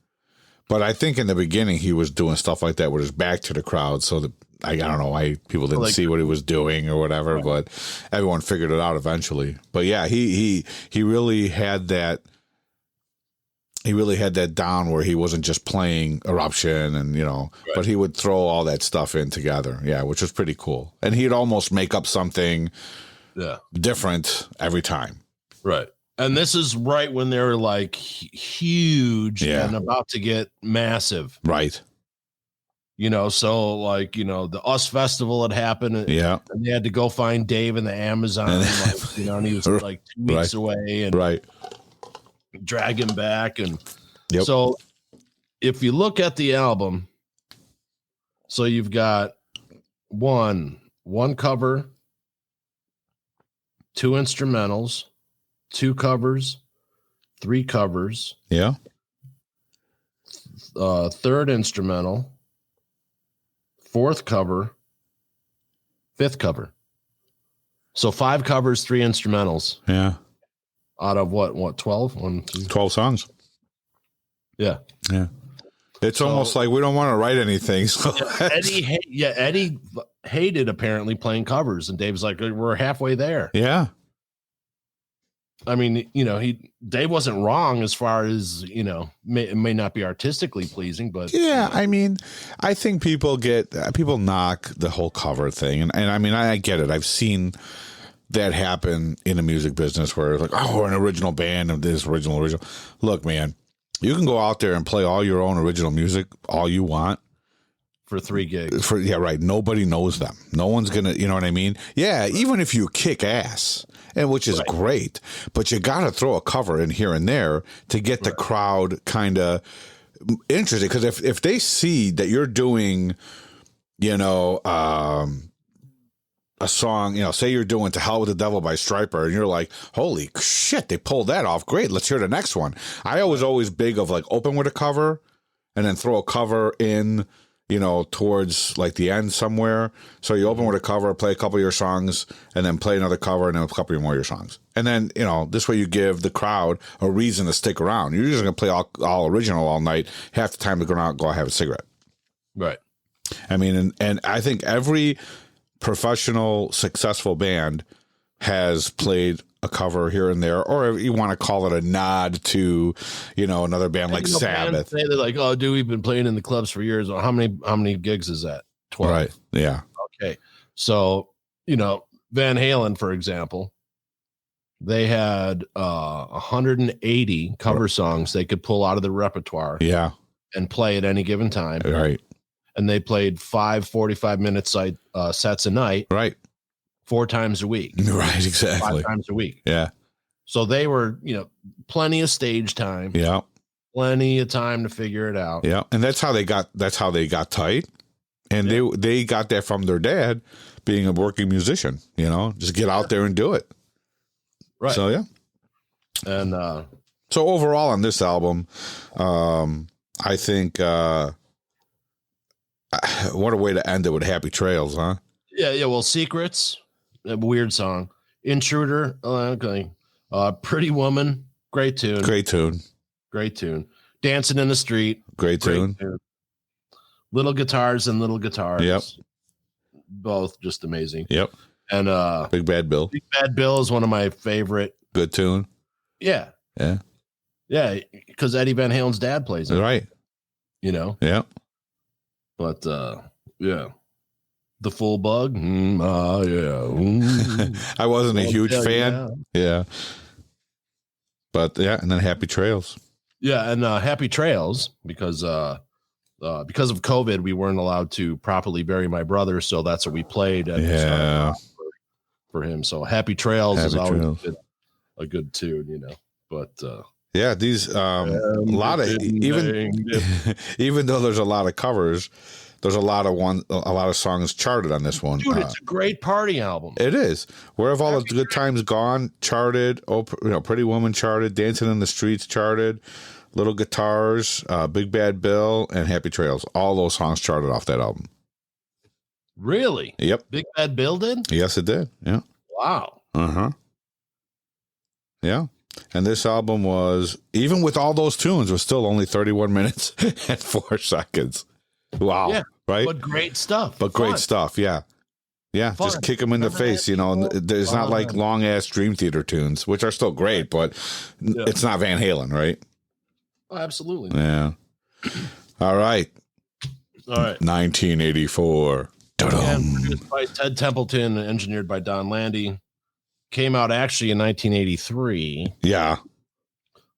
But I think in the beginning he was doing stuff like that with his back to the crowd, so that I don't know why people didn't see what he was doing or whatever, but everyone figured it out eventually. But yeah, he really had that. He really had that down where he wasn't just playing Eruption and, but he would throw all that stuff in together. Yeah, which was pretty cool. And he'd almost make up something different every time. Right. And this is right when they were like huge and about to get massive. Right. So like, the US Festival had happened. Yeah. And they had to go find Dave in the Amazon. And he was like 2 weeks away. And drag him back. And so if you look at the album, so you've got one cover, 2 instrumentals, 2 covers, 3 covers. Yeah. 3rd instrumental, 4th cover, 5th cover. So 5 covers, 3 instrumentals. Yeah. Out of what 12? 12 songs. Yeah. Yeah. It's almost like we don't want to write anything. So Eddie hated apparently playing covers, and Dave's like, we're halfway there. Yeah. I mean, Dave wasn't wrong as far as, it may not be artistically pleasing, but yeah, I mean, I think people knock the whole cover thing. And I mean, I get it. I've seen that happen in the music business where it's like, oh, we're an original band of this original. Look, man, you can go out there and play all your own original music, all you want. For 3 gigs. Right. Nobody knows them. No one's going to, you know what I mean? Yeah, even if you kick ass, and which is great, but you got to throw a cover in here and there to get the crowd kind of interested. Because if they see that you're doing, a song, say you're doing To Hell with the Devil by Stryper, and you're like, holy shit, they pulled that off. Great, let's hear the next one. I was always big of like open with a cover and then throw a cover in, towards like the end somewhere. So you open with a cover, play a couple of your songs, and then play another cover and then a couple more of your songs. And then, this way you give the crowd a reason to stick around. You're just going to play all original all night. Half the time they're going to go have a cigarette. Right. I mean, and I think every professional, successful band has played a cover here and there, or you want to call it a nod to, another band like Sabbath. They're like, oh, dude, we've been playing in the clubs for years. How many gigs is that? 12. Right. Yeah. Okay. So, Van Halen, for example, they had 180 cover songs they could pull out of the repertoire. Yeah. And play at any given time. Right. And they played 5 45-minute sets a night. Right. 4 times a week. Right, exactly. 5 times a week. Yeah. So they were, plenty of stage time. Yeah. Plenty of time to figure it out. Yeah. And that's how they got tight. And they got that from their dad being a working musician, just get out there and do it. Right. So, yeah. And so overall on this album, I think what a way to end it with Happy Trails, huh? Yeah. Well, Secrets, a weird song. Intruder, okay. Pretty Woman, great tune. Great tune. Dancing in the Street, great tune. Little Guitars and Little Guitars. Yep. Both just amazing. Yep. And Big Bad Bill. Big Bad Bill is one of my favorite. Good tune. Yeah. Yeah. Yeah, because Eddie Van Halen's dad plays it. Right. you know? Yeah. But, yeah. The Full Bug. I wasn't a huge fan. Yeah. But yeah, and then Happy Trails. Yeah, and Happy Trails, because of COVID, we weren't allowed to properly bury my brother, so that's what we played at for him. So Happy Trails has always been a good tune, you know. But yeah, these a lot of even though there's a lot of covers, there's a lot of songs charted on this one. Dude, it's a great party album. It is. Where Have All the Good Times Gone charted. Oh, Pretty Woman charted. Dancing in the Streets charted. Little Guitars, Big Bad Bill, and Happy Trails. All those songs charted off that album. Really? Yep. Big Bad Bill did? Yes, it did. Yeah. Wow. Yeah. And this album was, even with all those tunes, was still only 31 minutes and 4 seconds. Wow. Yeah. Right? But great stuff. Great stuff. Yeah. Yeah. Fun. Just kick them in the face. You know, there's not like long ass Dream Theater tunes, which are still great, but it's not Van Halen, right? Oh, absolutely. Yeah. All right. 1984. Again, produced by Ted Templeton, engineered by Don Landy. Came out actually in 1983. Yeah.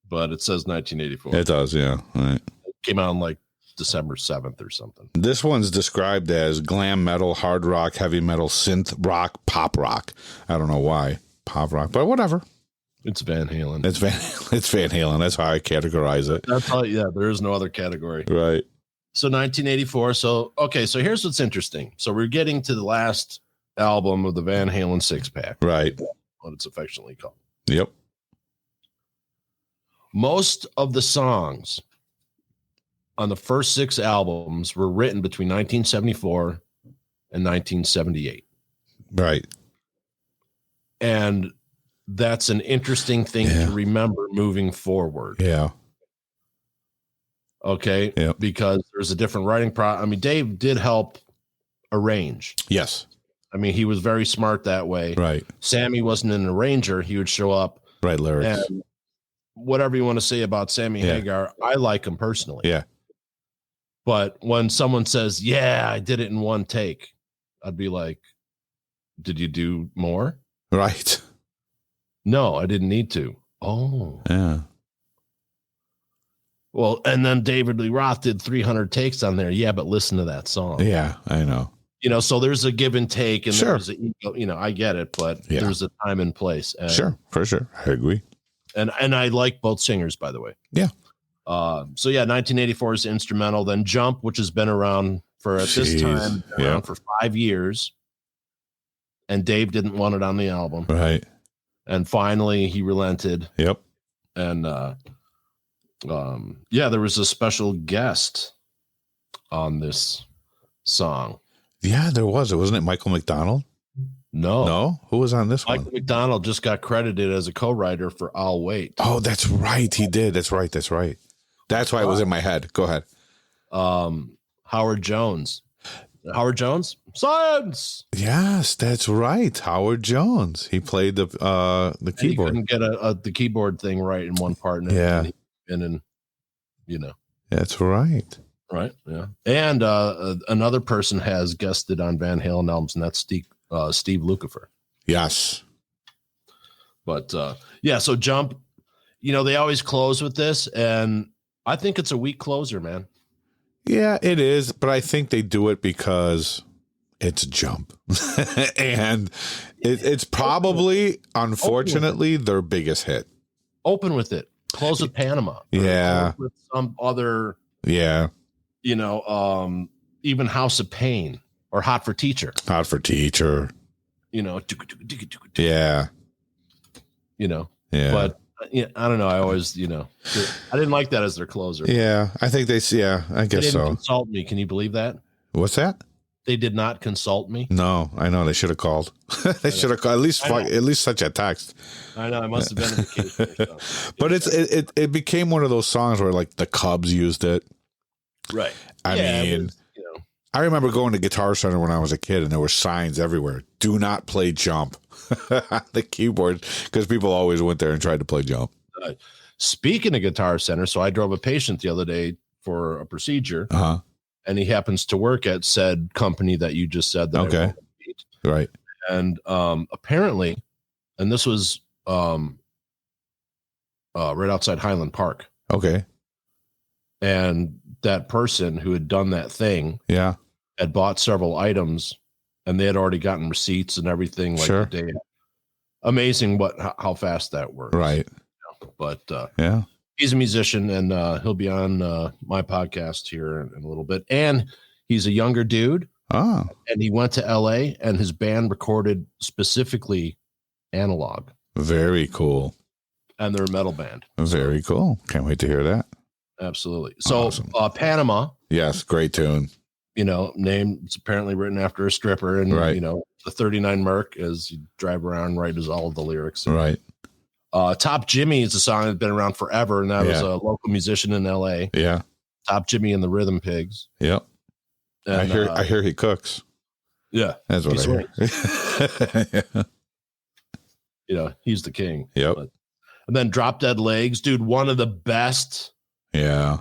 But it says 1984. It does, yeah. Right. It came out on like December 7th or something. This one's described as glam metal, hard rock, heavy metal, synth rock, pop rock. I don't know why. Pop rock, but whatever. It's Van Halen. It's Van Halen. That's how I categorize it. That's how, yeah, there is no other category. Right. So 1984. So here's what's interesting. So we're getting to the last album of the Van Halen 6-pack. Right. What it's affectionately called. Yep. Most of the songs on the first 6 albums were written between 1974 and 1978. Right. And that's an interesting thing to remember moving forward. Yeah. Okay. Yeah. Because there's a different writing I mean, Dave did help arrange. Yes. I mean, he was very smart that way. Right. Sammy wasn't an arranger. He would show up. Right. Lyrics. And whatever you want to say about Sammy Hagar, I like him personally. Yeah. But when someone says, yeah, I did it in one take, I'd be like, did you do more? Right. No, I didn't need to. Oh. Yeah. Well, and then David Lee Roth did 300 takes on there. Yeah, but listen to that song. Yeah, I know. You know, so there's a give and take, and sure. there's I get it, but there's a time and place. And, sure, for sure. I agree. And I like both singers, by the way. Yeah. So yeah, 1984 is instrumental. Then Jump, which has been around for this time around for 5 years, and Dave didn't want it on the album. Right. And finally, he relented. Yep. And there was a special guest on this song. Yeah, there was. Wasn't it Michael McDonald? No. Who was on this one? Michael McDonald just got credited as a co-writer for I'll Wait. Oh, that's right. He did. That's right. That's why it was in my head. Go ahead. Howard Jones. Science. Yes, that's right. Howard Jones. He played the keyboard. He couldn't get the keyboard thing right in one part. And That's right. Right. Yeah. And another person has guested on Van Halen albums, and that's Steve Lukather. Yes. But so Jump, they always close with this, and I think it's a weak closer, man. Yeah, it is, but I think they do it because it's Jump. And it's probably, unfortunately, their biggest hit. Open with it. Close with Panama. Yeah. With some other. Yeah. Even House of Pain or Hot for Teacher. Hot for Teacher. Yeah. Yeah. But I don't know. I always, I didn't like that as their closer. Yeah. I think I guess they didn't so. Consult me. Can you believe that? What's that? They did not consult me. No, I know. They should have called. They should have called at least such a text. I know. I must have been in the case. But it became one of those songs where like the Cubs used it. Right. I mean, I remember going to Guitar Center when I was a kid, and there were signs everywhere. Do not play Jump on the keyboard, because people always went there and tried to play Jump. Speaking of Guitar Center, so I drove a patient the other day for a procedure, Uh-huh. and he happens to work at said company that you just said that. Okay. I won't repeat. Right. And apparently, and this was right outside Highland Park. Okay. And that person who had done that thing had bought several items, and they had already gotten receipts and everything like the day. Amazing how fast that works. Right. But yeah, he's a musician, and he'll be on my podcast here in a little bit. And he's a younger dude. Oh. And he went to LA, and his band recorded specifically analog. Very cool. And they're a metal band. Very cool. Can't wait to hear that. Absolutely. So awesome. Panama. Yes, great tune. Name it's apparently written after a stripper, and the 39 Merc as you drive around, right, is all of the lyrics. Right. Top Jimmy is a song that's been around forever, and that was a local musician in LA. Yeah. Top Jimmy and the Rhythm Pigs. Yep. And, I hear he cooks. Yeah. That's what I hear. He's the king. Yep. And then Drop Dead Legs, dude, one of the best. Yeah.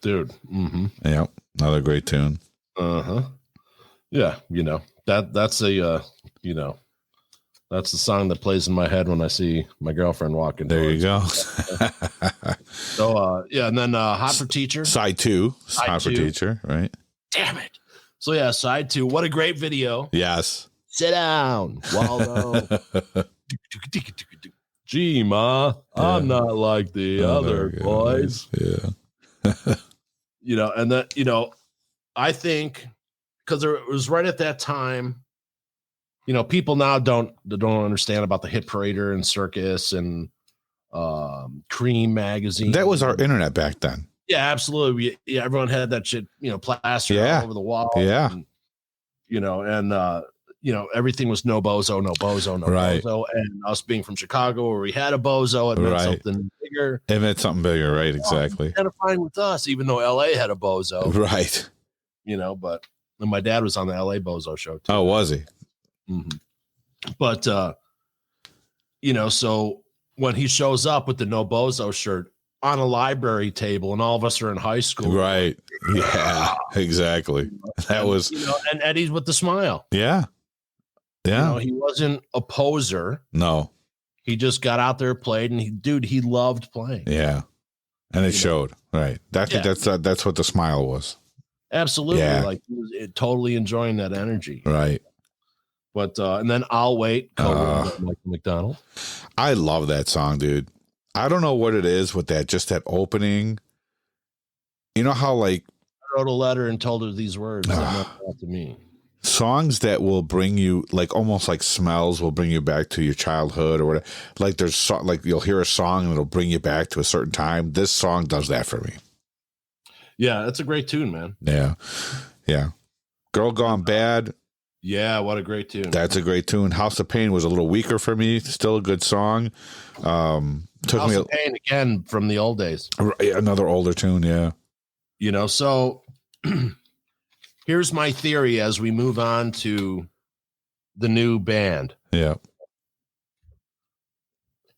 Dude. Mm-hmm. Yep. Another great tune. Uh-huh. Yeah, that's a that's the song that plays in my head when I see my girlfriend walking. There you go. So and then Hot for Teacher. Side 2. Hot for Teacher, right? Damn it. So yeah, side 2. What a great video. Yes. Sit down, Waldo. Gee, Ma, I'm not like the other boys. Yeah. And that, I think because it was right at that time, people now don't understand about the Hit Parader and Circus and Cream magazine. That was our internet back then. Yeah, absolutely. Yeah, everyone had that shit, plastered all over the wall. Yeah. And, everything was no bozo, no bozo, no bozo. And us being from Chicago where we had a bozo, it meant something bigger. It meant something bigger, right? Exactly. Kind of fine with us, even though LA had a bozo. Right. But and my dad was on the LA Bozo show too. Oh, was he? Mm-hmm. But, so when he shows up with the no bozo shirt on a library table and all of us are in high school. Right. Yeah, exactly. That was. And Eddie's with the smile. Yeah. Yeah. He wasn't a poser. No. He just got out there, played, and he loved playing. Yeah. And it showed. Right. That's what the smile was. Absolutely. Yeah. Like he was totally enjoying that energy. Right. But and then I'll Wait, Michael McDonald. I love that song, dude. I don't know what it is with that opening. You know how like I wrote a letter and told her these words that meant a lot to me. Songs that will bring you like almost like smells will bring you back to your childhood or whatever. Like there's like you'll hear a song and it'll bring you back to a certain time. This song does that for me. Yeah, it's a great tune, man. Yeah. Yeah. Girl Gone Bad. Yeah, what a great tune. That's a great tune. House of Pain was a little weaker for me. Still a good song. Took House me of Pain again from the old days. Another older tune, yeah. So here's my theory as we move on to the new band. Yeah.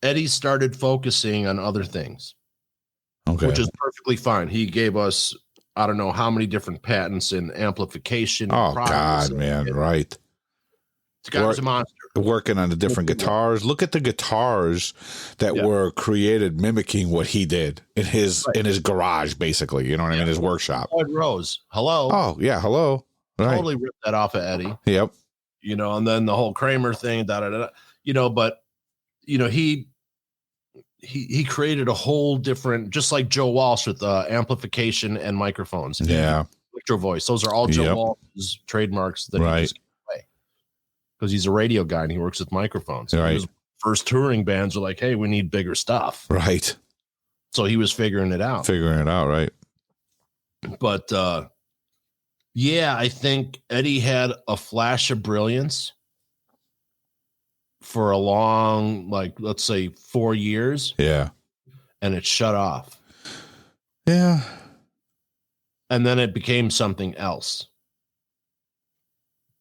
Eddie started focusing on other things. Okay. Which is perfectly fine. He gave us, I don't know how many different patents in amplification. Oh, God, man. Right. The guy was a monster. Working on the different guitars. Look at the guitars that were created mimicking what he did in his garage, basically. You know what I mean? His workshop. Floyd Rose. Hello. Oh, yeah. Hello. Right. Totally ripped that off of Eddie. Yep. And then the whole Kramer thing, but he created a whole different, just like Joe Walsh with amplification and microphones. Yeah. Electro voice. Those are all Joe Walsh's trademarks that he just gave away. Because he's a radio guy and he works with microphones. Right. His first touring bands were like, hey, we need bigger stuff. Right. So he was figuring it out. Right. But I think Eddie had a flash of brilliance for a long, like, let's say 4 years. Yeah. And it shut off. Yeah. And then it became something else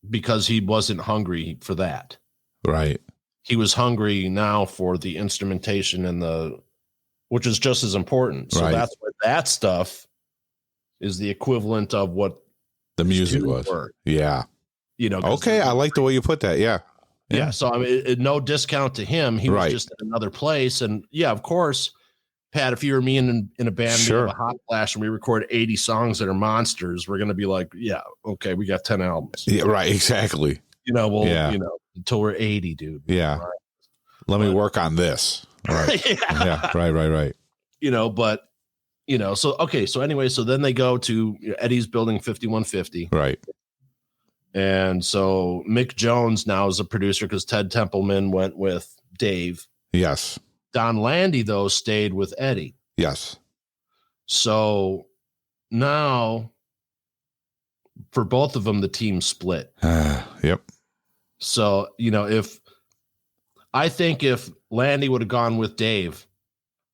because he wasn't hungry for that. Right. He was hungry now for the instrumentation and which is just as important. So that's where that stuff is the equivalent of what the music was. Yeah. You know. Okay, I like the way you put that. Yeah. Yeah. So I mean, no discount to him. He was just in another place, and yeah, of course, Pat. If you were me in a band, we have a hot flash, and we record 80 songs that are monsters, we're gonna be like, yeah, okay, we got 10 albums. Yeah. Right. Exactly. You know. Well, you know, until we're 80, dude. Yeah. Right. Let me work on this. Right. Yeah. Right. You know, but. You know, so okay, so anyway, so then they go to Eddie's building 5150. Right. And so Mick Jones now is a producer because Ted Templeman went with Dave. Yes. Don Landy, though, stayed with Eddie. Yes. So now for both of them, the team split. Yep. So, you know, if Landy would have gone with Dave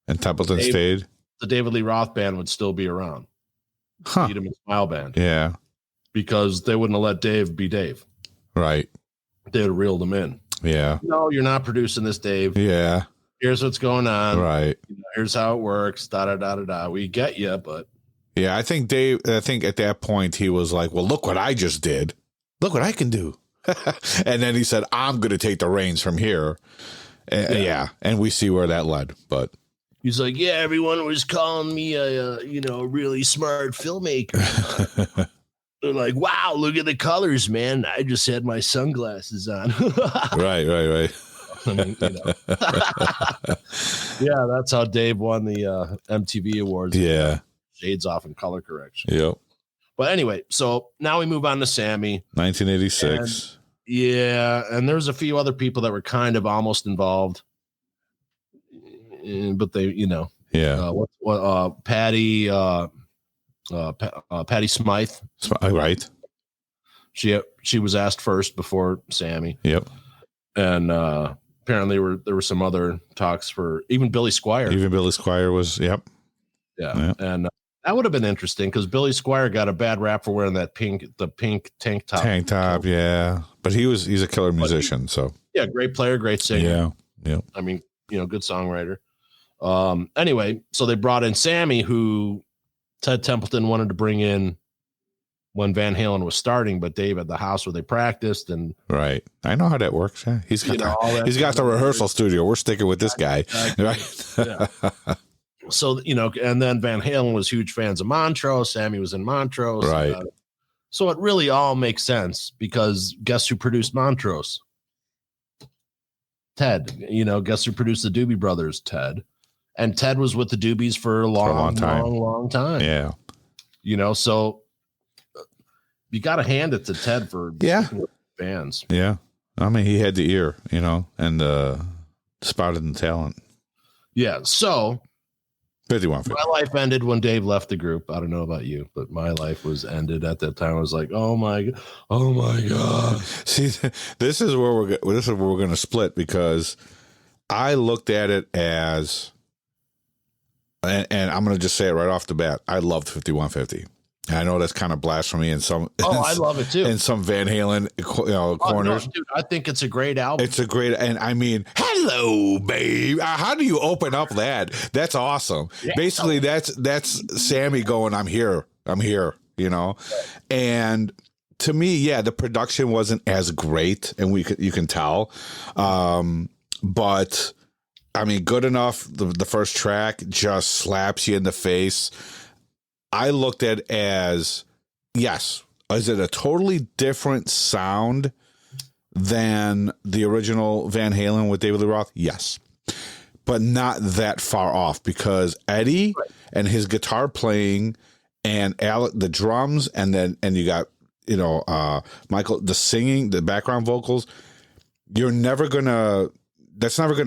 and Templeton stayed, the David Lee Roth band would still be around. Beat him in Smile Band. Yeah. Because they wouldn't have let Dave be Dave. Right. They would have reeled him in. Yeah. No, you're not producing this, Dave. Yeah. Here's what's going on. Right. You know, here's how it works. Da. We get you, but. Yeah, I think at that point he was like, well, look what I just did. Look what I can do. And then he said, I'm going to take the reins from here. Yeah. And we see where that led, but. He's like, yeah, everyone was calling me a really smart filmmaker. They're like, wow, look at the colors, man. I just had my sunglasses on. Right. I mean, you know. Yeah, that's how Dave won the MTV Awards. Yeah. Shades off in color correction. Yep. But anyway, so now we move on to Sammy. 1986. And there's a few other people that were kind of almost involved. But they, you know, Patty Smythe, right? She was asked first before Sammy. Yep. And apparently there were some other talks for even Billy Squier. Even Billy Squier was, yep. Yeah. And that would have been interesting because Billy Squier got a bad rap for wearing the pink tank top. Tank top, yeah. But he's a killer musician, so yeah, great player, great singer. Yeah. I mean, you know, good songwriter. Anyway, so they brought in Sammy, who Ted Templeton wanted to bring in when Van Halen was starting, but Dave at the house where they practiced. And right. I know how that works. Yeah. He's got the rehearsal studio. We're sticking with this guy. Exactly. Right. Yeah. So, you know, and then Van Halen was huge fans of Montrose. Sammy was in Montrose. Right. So it really all makes sense because guess who produced Montrose? Ted. You know, guess who produced the Doobie Brothers? Ted. And Ted was with the Doobies for a long time. Yeah. You know, so you got to hand it to Ted for fans. Yeah. I mean, he had the ear, you know, and spotted the talent. Yeah. So 51. My life ended when Dave left the group. I don't know about you, but my life was ended at that time. I was like, oh my God. See, this is where we're going to split because I looked at it as, and I'm going to just say it right off the bat. I loved 5150. I know that's kind of blasphemy in some. Oh, I love it too. In some Van Halen, corners. No, dude, I think it's a great album. It's a great, and I mean, hello, babe. How do you open up that? That's awesome. Yeah. Basically, that's Sammy going, I'm here. You know, and to me, yeah, the production wasn't as great, and you can tell, but I mean, good enough. The first track just slaps you in the face. I looked at it as, yes, is it a totally different sound than the original Van Halen with David Lee Roth? Yes, but not that far off because Eddie and his guitar playing and Alec, the drums, and you got, Michael, the singing, the background vocals, that's never going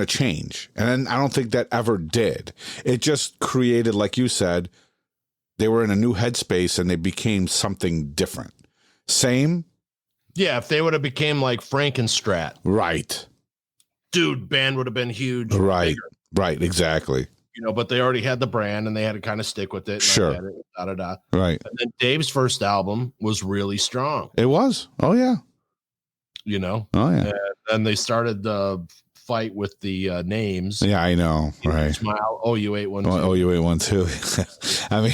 to change. And I don't think that ever did. It just created, like you said, they were in a new headspace and they became something different. Same. Yeah, if they would have became like Frankenstrat. Right. Dude, band would have been huge. Right. Bigger. Right. Exactly. But they already had the brand and they had to kind of stick with it. Sure. Right. And then Dave's first album was really strong. It was. Oh, yeah. Oh, yeah. And then they started the fight with the names. Yeah, I know. Right. Smile. Oh, you ate one too. Oh, you ate one too. I mean,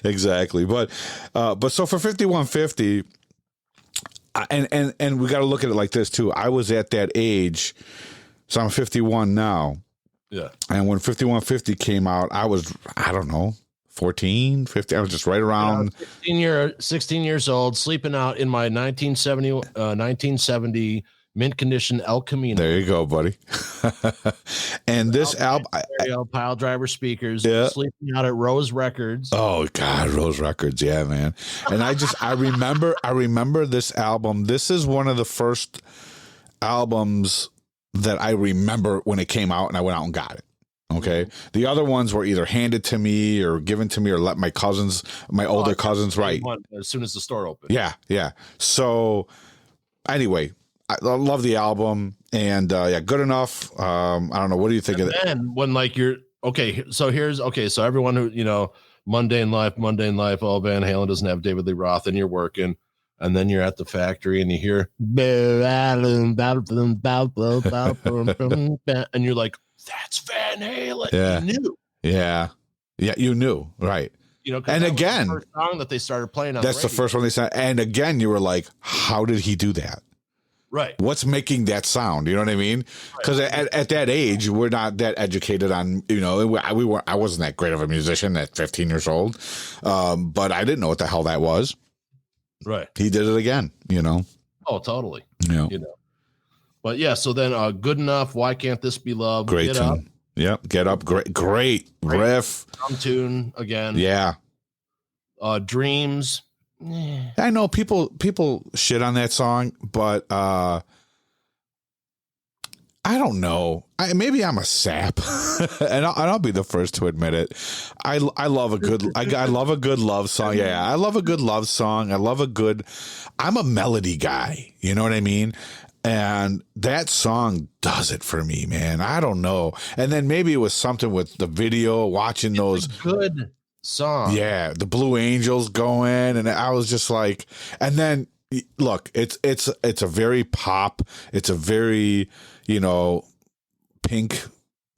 exactly. But so for 5150, and we got to look at it like this too. I was at that age, so I'm 51 now. Yeah. And when 5150 came out, I was, I don't know, 14, 15. I was just right around 16 years old, sleeping out in my 1970 mint condition El Camino. There you go, buddy. And this album, pile driver speakers, yeah. Sleeping out at Rose Records. Oh God, Rose Records, yeah, man. And I remember this album. This is one of the first albums that I remember when it came out, and I went out and got it. Okay. The other ones were either handed to me or given to me or let my cousins, my older cousins, right. As soon as the store opened. Yeah. Yeah. So anyway, I love the album, and yeah, good enough. I don't know. What do you think of that? And when like you're okay, so everyone who, mundane life. Oh, Van Halen doesn't have David Lee Roth, and you're working. And then you're at the factory and you hear, and you're like, that's Van Halen. Yeah. You knew. Yeah. Yeah. You knew. Right. And again, was the first song that they started playing on that's the first one they said. And again, you were like, how did he do that? Right. What's making that sound? You know what I mean? Because at that age, we're not that educated on, I wasn't that great of a musician at 15 years old. But I didn't know what the hell that was. Right. He did it again, Oh, totally. Yeah. But yeah, so then Good Enough, Why Can't This Be Love? Great tune. Up. Yep. Get Up. Great riff. Drum tune again. Yeah. Dreams. I know people shit on that song, but I don't know. Maybe I'm a sap, and I'll be the first to admit it. I love a good I love a good love song. Yeah, I love a good love song. I'm a melody guy. You know what I mean? And that song does it for me, man. I don't know. And then maybe it was something with the video, watching those good song. Yeah, the Blue Angels going, and I was just like, and then look, it's a very pop. It's a very Pink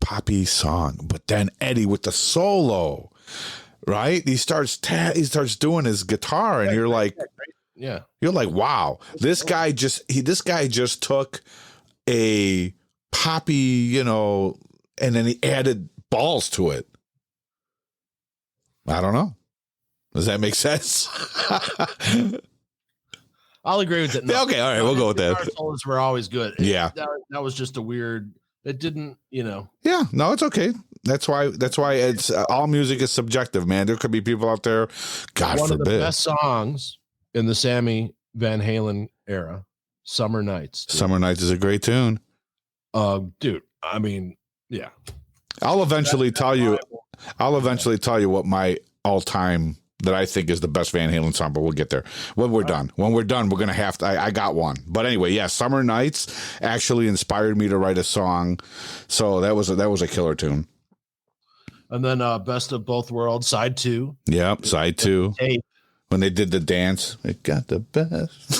poppy song, but then Eddie with the solo, right? He starts doing his guitar, and you're like, wow, this guy just took a poppy, and then he added balls to it. I don't know. Does that make sense? I'll agree with it. No. Okay, all right, we'll go with that. Our solos were always good. Yeah, that was just a weird. It didn't, Yeah, no, it's okay. That's why it's all music is subjective, man. There could be people out there. God one forbid. Of the best songs in the Sammy Van Halen era, "Summer Nights." Dude. Summer Nights is a great tune. Dude. I mean, yeah. I'll eventually tell you what my all-time that I think is the best Van Halen song, but we'll get there when we're done. When we're done, we're going to have to, I got one, but anyway, yeah. Summer Nights actually inspired me to write a song. So that was a killer tune. And then, Best of Both Worlds, side 2. Yep. Side 2. When they did the dance, it got the best.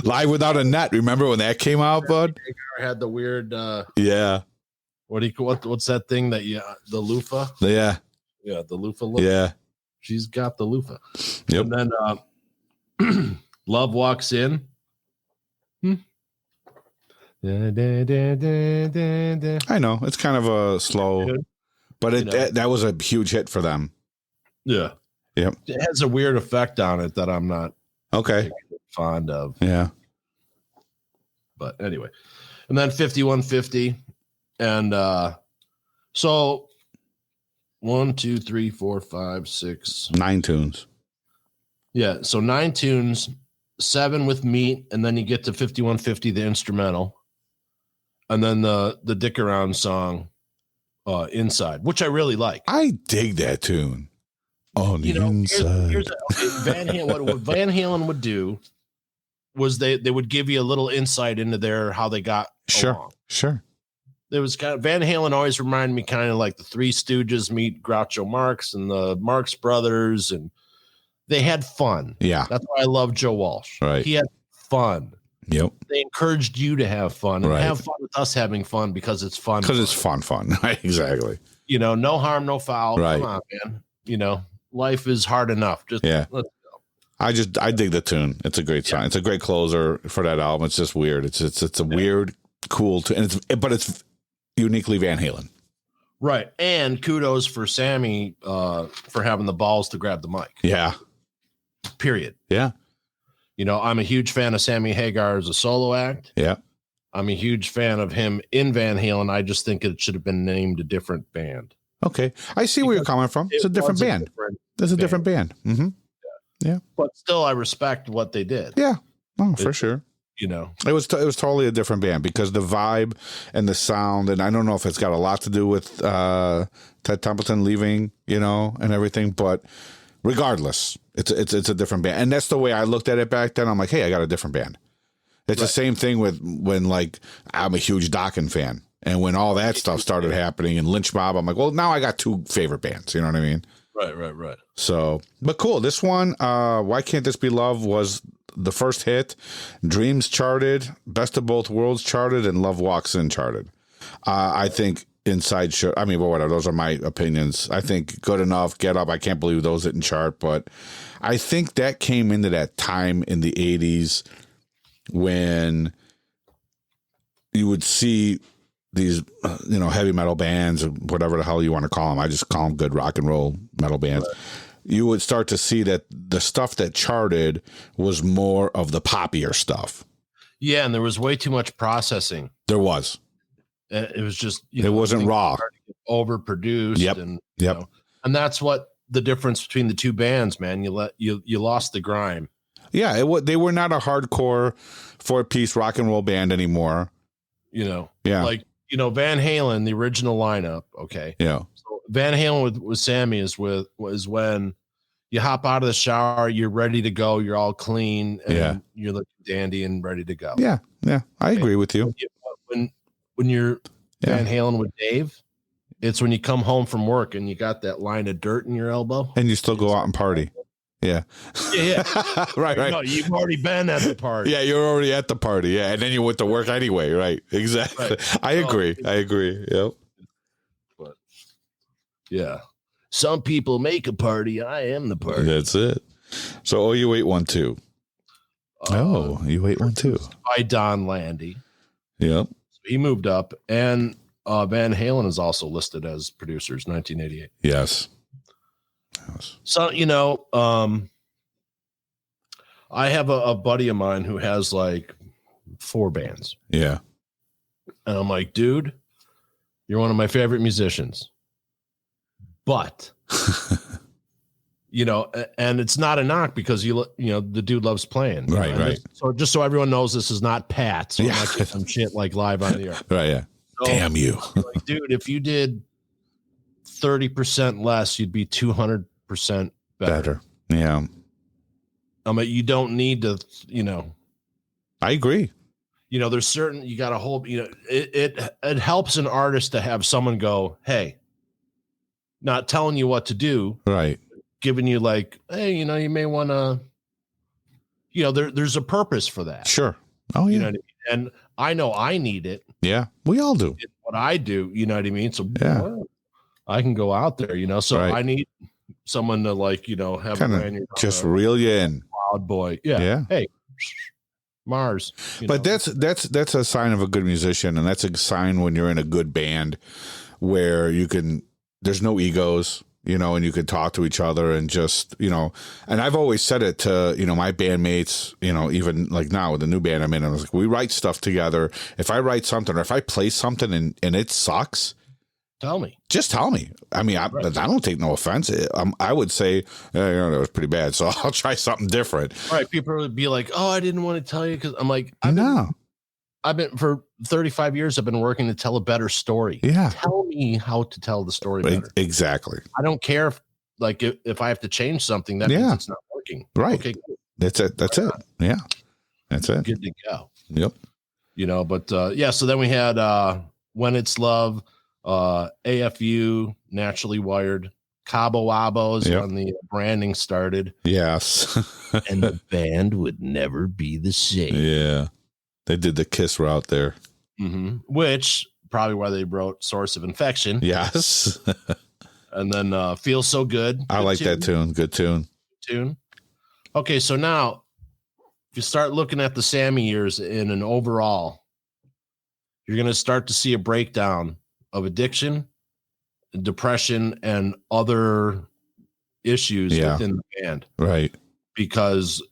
Live Without a Net. Remember when that came out, bud? Had the weird, yeah. What's that thing that the loofah? Yeah. Yeah. The loofah look. Yeah. She's got the loofah. Yep. And then Love Walks In. I know it's kind of a slow, but that was a huge hit for them. Yeah. Yep. It has a weird effect on it that I'm not fond of. Yeah. But anyway, and then 5150, and so 1, 2, 3, 4, 5, 6, 9 tunes. Yeah, so 9 tunes, 7 with meat, and then you get to 5150, the instrumental, and then the Dick Around song, Inside, which I really like. I dig that tune. On the inside. What Van Halen would do was they would give you a little insight into how they got along. Sure. There was Van Halen always reminded me kind of like the Three Stooges meet Groucho Marx and the Marx Brothers, and they had fun. Yeah. That's why I love Joe Walsh. Right. He had fun. Yep. They encouraged you to have fun and have fun with us having fun because it's fun. Because it's fun. Right? Exactly. No harm, no foul. Right. Come on, man. Life is hard enough. Just let's go. I dig the tune. It's a great song. It's a great closer for that album. It's just weird. It's a weird, cool tune, but it's uniquely Van Halen. Right. And kudos for Sammy for having the balls to grab the mic. Yeah. Period. Yeah. I'm a huge fan of Sammy Hagar as a solo act. Yeah. I'm a huge fan of him in Van Halen. I just think it should have been named a different band. Okay. I see where you're coming from. It's a different band. It's a different band. Mm-hmm. Yeah. But still, I respect what they did. Yeah. Oh, for sure. It was totally a different band because the vibe and the sound, and I don't know if it's got a lot to do with Ted Templeton leaving, and everything, but regardless, it's a different band. And that's the way I looked at it back then. I'm like, hey, I got a different band. It's the same thing with when, like, I'm a huge Dokken fan. And when all that stuff started happening and Lynch Mob, I'm like, well, now I got two favorite bands. You know what I mean? Right. So, but cool. This one, Why Can't This Be Love, was the first hit. Dreams charted, Best of Both Worlds charted, and Love Walks In charted. I think Inside should, but whatever, those are my opinions. I think Good Enough, Get Up, I can't believe those didn't chart, but I think that came into that time in the 80s when you would see these, heavy metal bands or whatever the hell you want to call them. I just call them good rock and roll metal bands. Right. You would start to see that the stuff that charted was more of the poppier stuff. Yeah, and there was way too much processing. There was. It was just, it wasn't raw. Overproduced. Yep. And, and that's what the difference between the two bands, man. You lost the grime. Yeah, they were not a hardcore 4-piece rock and roll band anymore. Yeah. Van Halen, the original lineup. Okay. Yeah. So Van Halen with Sammy was when you hop out of the shower, you're ready to go, you're all clean, and you're looking dandy and ready to go. Yeah. Yeah. I agree with you. When you're Van Halen with Dave, it's when you come home from work and you got that line of dirt in your elbow. And you still go out and party. Yeah. Yeah. Right. No, you've already been at the party. Yeah, you're already at the party. Yeah. And then you went to work anyway. Right. Exactly. Right. I agree. Yep. But yeah. Some people make a party. I am the party. That's it. So, You 812. You 812. By Don Landy. Yep. So he moved up. And Van Halen is also listed as producers, 1988. Yes. So, I have a buddy of mine who has like 4 bands. Yeah. And I'm like, dude, you're one of my favorite musicians. But, and it's not a knock because, the dude loves playing. Right. So just so everyone knows, this is not Pat. So I'm not getting some shit like live on the air. Right. Yeah. So, damn you. Like, dude, if you did 30% less, you'd be 200% better. Yeah. You don't need to, I agree. There's certain, you got to hold, it helps an artist to have someone go, hey, not telling you what to do. Right. Giving you like, hey, you may want to, there's a purpose for that. Sure. Oh, yeah. You know what I mean? And I know I need it. Yeah. We all do. It's what I do. You know what I mean? So yeah. I can go out there, so right. I need someone to have kind of just reel you in. Loud boy. Yeah. Hey, Mars. But that's a sign of a good musician. And that's a sign when you're in a good band where there's no egos, and you can talk to each other and just, and I've always said it to, my bandmates, even like now with the new band I'm in, I was like, we write stuff together. If I write something or if I play something and it sucks, just tell me. I don't take no offense. I would say, that was pretty bad. So I'll try something different. Right. People would be like, oh, I didn't want to tell you. Cause I'm like, I've been for 35 years. I've been working to tell a better story. Yeah. Tell me how to tell the story better. Exactly. I don't care if I have to change something, that means it's not working. Right. Okay, cool. That's it. Yeah. That's it. Good to go. Yep. But so then we had When It's Love, AFU, Naturally Wired, Cabo Wabos when the branding started. Yes. And the band would never be the same. Yeah. They did the Kiss route there. Mm-hmm. Which probably why they wrote Source of Infection. Yes. And then Feel So Good. I like that tune. Good tune. Okay, so now if you start looking at the Sammy years in an overall, you're going to start to see a breakdown of addiction, depression, and other issues within the band. Right. Because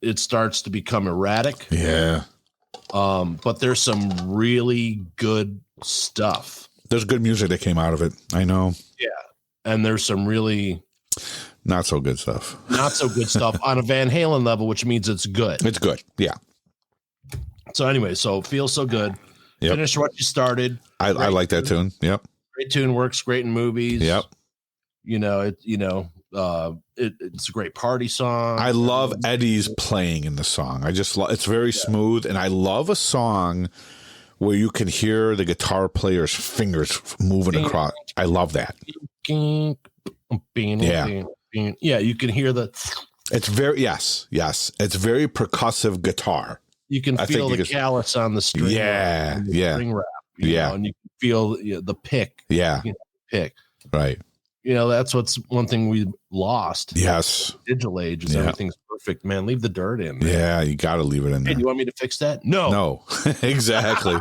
it starts to become erratic. Yeah. But there's some really good stuff. There's good music that came out of it. I know. Yeah. And there's some really not so good stuff. Not so good stuff on a Van Halen level, which means it's good. It's good. Yeah. So anyway, so Feel So Good. Yep. Finish What You Started. I like that tune. Yep. Great tune, works great in movies. Yep. It's a great party song. I love Eddie's playing in the song. It's very smooth, and I love a song where you can hear the guitar player's fingers moving across. I love that. Yeah, you can hear the. It's very yes. It's very percussive guitar. You can feel the callus on the string. String wrap, and you can feel the pick. Yeah, pick. Right. That's what's one thing we lost. Yes. Digital age is everything's perfect, man. Leave the dirt in. Man. Yeah, you got to leave it in there. Hey, do you want me to fix that? No. Exactly.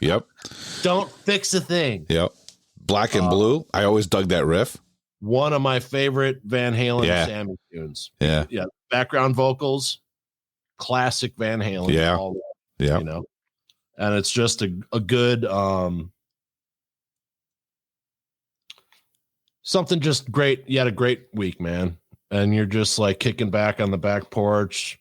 Yep. Don't fix a thing. Yep. Black and Blue. I always dug that riff. One of my favorite Van Halen Sammy tunes. Yeah. Background vocals, classic Van Halen. Yeah. And it's just a good something just great. You had a great week, man. And you're just like kicking back on the back porch,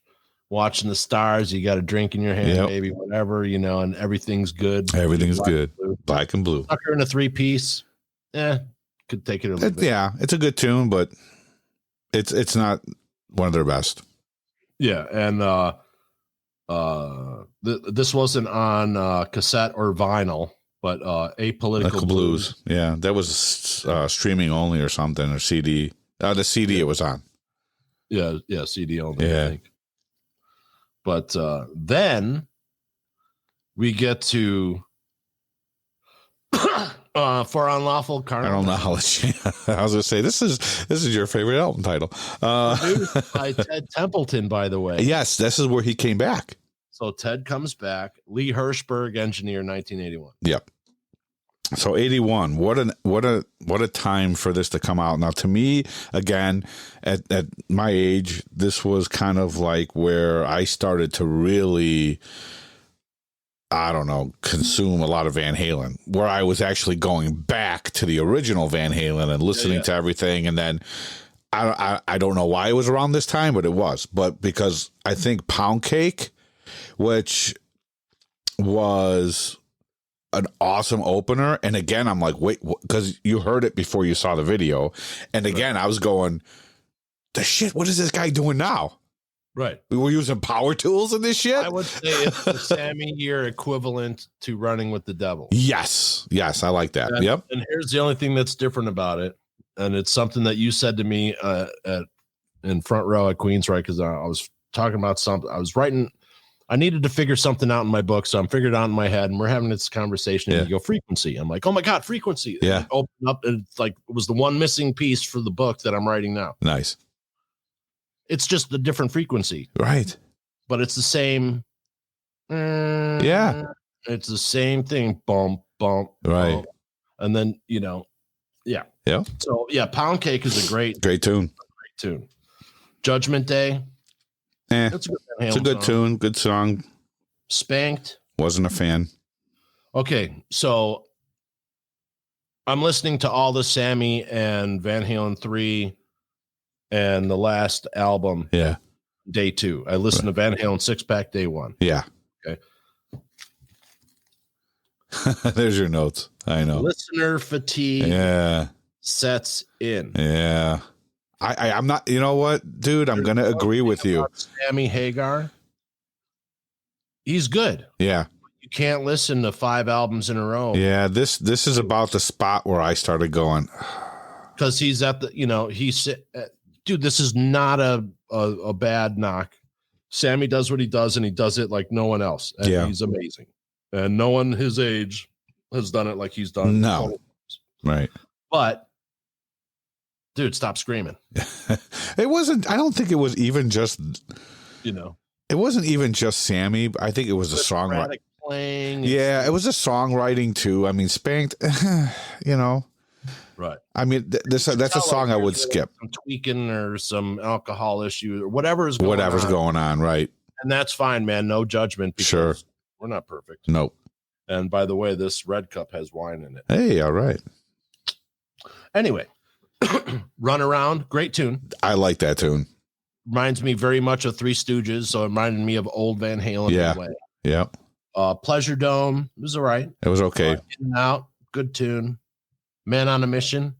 watching the stars. You got a drink in your hand, maybe whatever, and everything's good. Everything's good. Black and Blue. Sucker in a 3-piece. Could take it a little bit. Yeah, it's a good tune, but it's not one of their best. Yeah, and this wasn't on cassette or vinyl, but Apolitical Blues. Yeah, that was streaming only or something, or CD. The CD it was on. Yeah, CD only, I think. But then we get to For Unlawful Carnal Knowledge. I was going to say, this is your favorite album title. Produced by Ted Templeton, by the way. Yes, this is where he came back. So Ted comes back. Lee Hirschberg, engineer, 1981. Yep. So 81. What a time for this to come out. Now, to me, again, at my age, this was kind of like where I started to really, I don't know, consume a lot of Van Halen, where I was actually going back to the original Van Halen and listening to everything. And then I don't know why it was around this time, but it was. But because I think Pound Cake, which was an awesome opener. And again, I'm like, wait, because you heard it before you saw the video. And again, I was going, the shit, what is this guy doing now? Right. We were using power tools in this shit. I would say it's the Sammy year equivalent to Running with the Devil. Yes, I like that. Yep. And here's the only thing that's different about it. And it's something that you said to me in front row at Queensryche, because I was talking about something. I was writing. I needed to figure something out in my book, so I'm figuring it out in my head, and we're having this conversation, and you go, frequency. I'm like, oh my God, frequency. Yeah. Open up, and it's like, it was the one missing piece for the book that I'm writing now. Nice. It's just a different frequency. Right. But it's the same. Yeah. It's the same thing. Bump, bump. Right. Bump. And then, yeah. Yeah. So, Pound Cake is a great tune. Great tune. Judgment Day. It's a good tune, good song. Spanked. Wasn't a fan. Okay, so I'm listening to all the Sammy and Van Halen 3 and the last album. Yeah. Day 2. I listened to Van Halen 6-pack day 1. Yeah. Okay. There's your notes. I know. Listener fatigue. Sets in. Yeah. I'm not, you know what, dude, I'm going to agree with you. Sammy Hagar. He's good. Yeah. You can't listen to 5 albums in a row. Yeah. This is about the spot where I started going. Because he's at the, dude, this is not a bad knock. Sammy does what he does, and he does it like no one else. And he's amazing. And no one his age has done it like he's done. No. Right. But, dude, stop screaming. It wasn't, I don't think it was even just, it wasn't even just Sammy. I think it was the songwriting. Playing. Yeah, it was the songwriting too. I mean, Spanked, Right. I mean, that's a song I would skip. Some tweaking or some alcohol issue or whatever's going on, right? And that's fine, man. No judgment. Sure. We're not perfect. Nope. And by the way, this red cup has wine in it. Hey, all right. Anyway, Run Around, great tune. I like that tune. Reminds me very much of Three Stooges, so it reminded me of old Van Halen. Yeah. In a way. Yeah. Pleasure Dome, it was all right. It was okay. In and Out, good tune. Man on a Mission.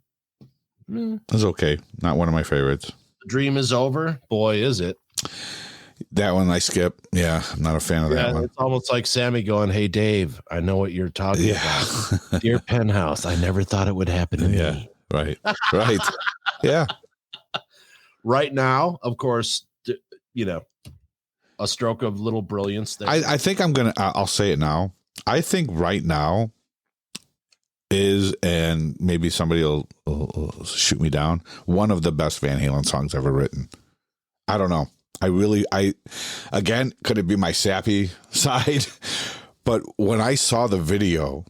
It was okay. Not one of my favorites. The Dream Is Over. Boy, is it. That one I skip. Yeah, I'm not a fan of that one. It's almost like Sammy going, "Hey, Dave, I know what you're talking about. Dear Penthouse, I never thought it would happen to me." Right. Right. Yeah. Right now, of course, a stroke of little brilliance there. I think I'll say it now. I think right now is, and maybe somebody will shoot me down, one of the best Van Halen songs ever written. I don't know. Again, could it be my sappy side? But when I saw the video,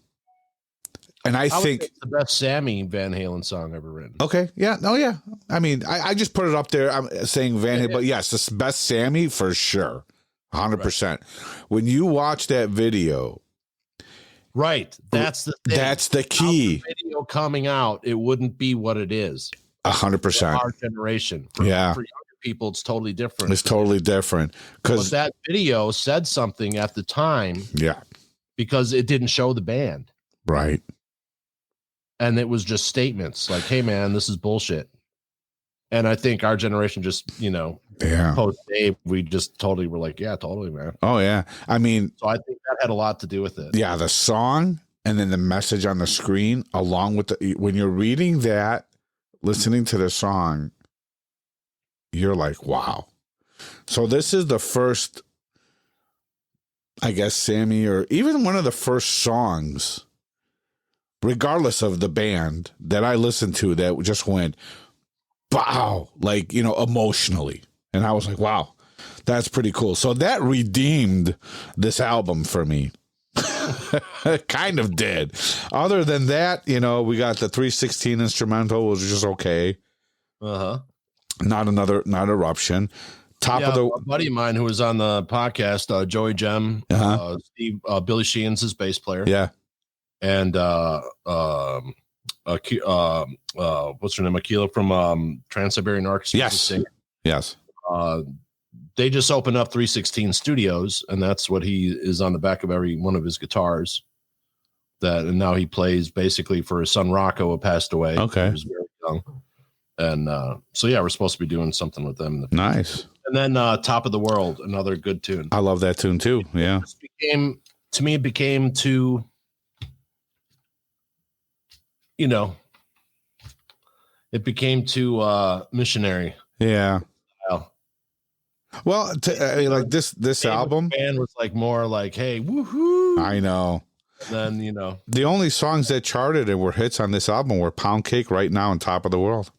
and I think it's the best Sammy Van Halen song ever written. Okay. Yeah. No, yeah. I mean, I just put it up there. I'm saying Van Halen, but yes, the best Sammy for sure. 100%. When you watch that video. Right. That's the thing. That's the key. Without the video coming out, it wouldn't be what it is. 100%. Our generation. For younger people, it's totally different. It's totally different. Because that video said something at the time. Yeah. Because it didn't show the band. Right. And it was just statements like, "Hey, man, this is bullshit." And I think our generation just, post Dave, we just totally were like, "Yeah, totally, man." Oh, yeah. I mean, so I think that had a lot to do with it. Yeah, the song and then the message on the screen, along with when you're reading that, listening to the song, you're like, wow. So this is the first, I guess, Sammy, or even one of the first songs, regardless of the band, that I listened to that just went, wow, like, emotionally. And I was like, wow, that's pretty cool. So that redeemed this album for me. It kind of did. Other than that, we got the 316 instrumental, was just okay. Uh-huh. Not Eruption. A buddy of mine who was on the podcast, Joey Gem, Steve, Billy Sheehan's his bass player. Yeah. And what's her name? Akila from Trans-Siberian Orchestra. Yes. They just opened up 316 Studios, and that's what he is on the back of every one of his guitars. And now he plays basically for his son Rocco, who passed away. Okay. He was very young. And we're supposed to be doing something with them. Nice. And then Top of the World, another good tune. I love that tune too. Yeah. It became too, it became too missionary. Yeah. Well, like this album, band was like more like, "Hey, woohoo!" I know. And then the only songs that charted and were hits on this album were "Pound Cake," "Right Now," and "Top of the World."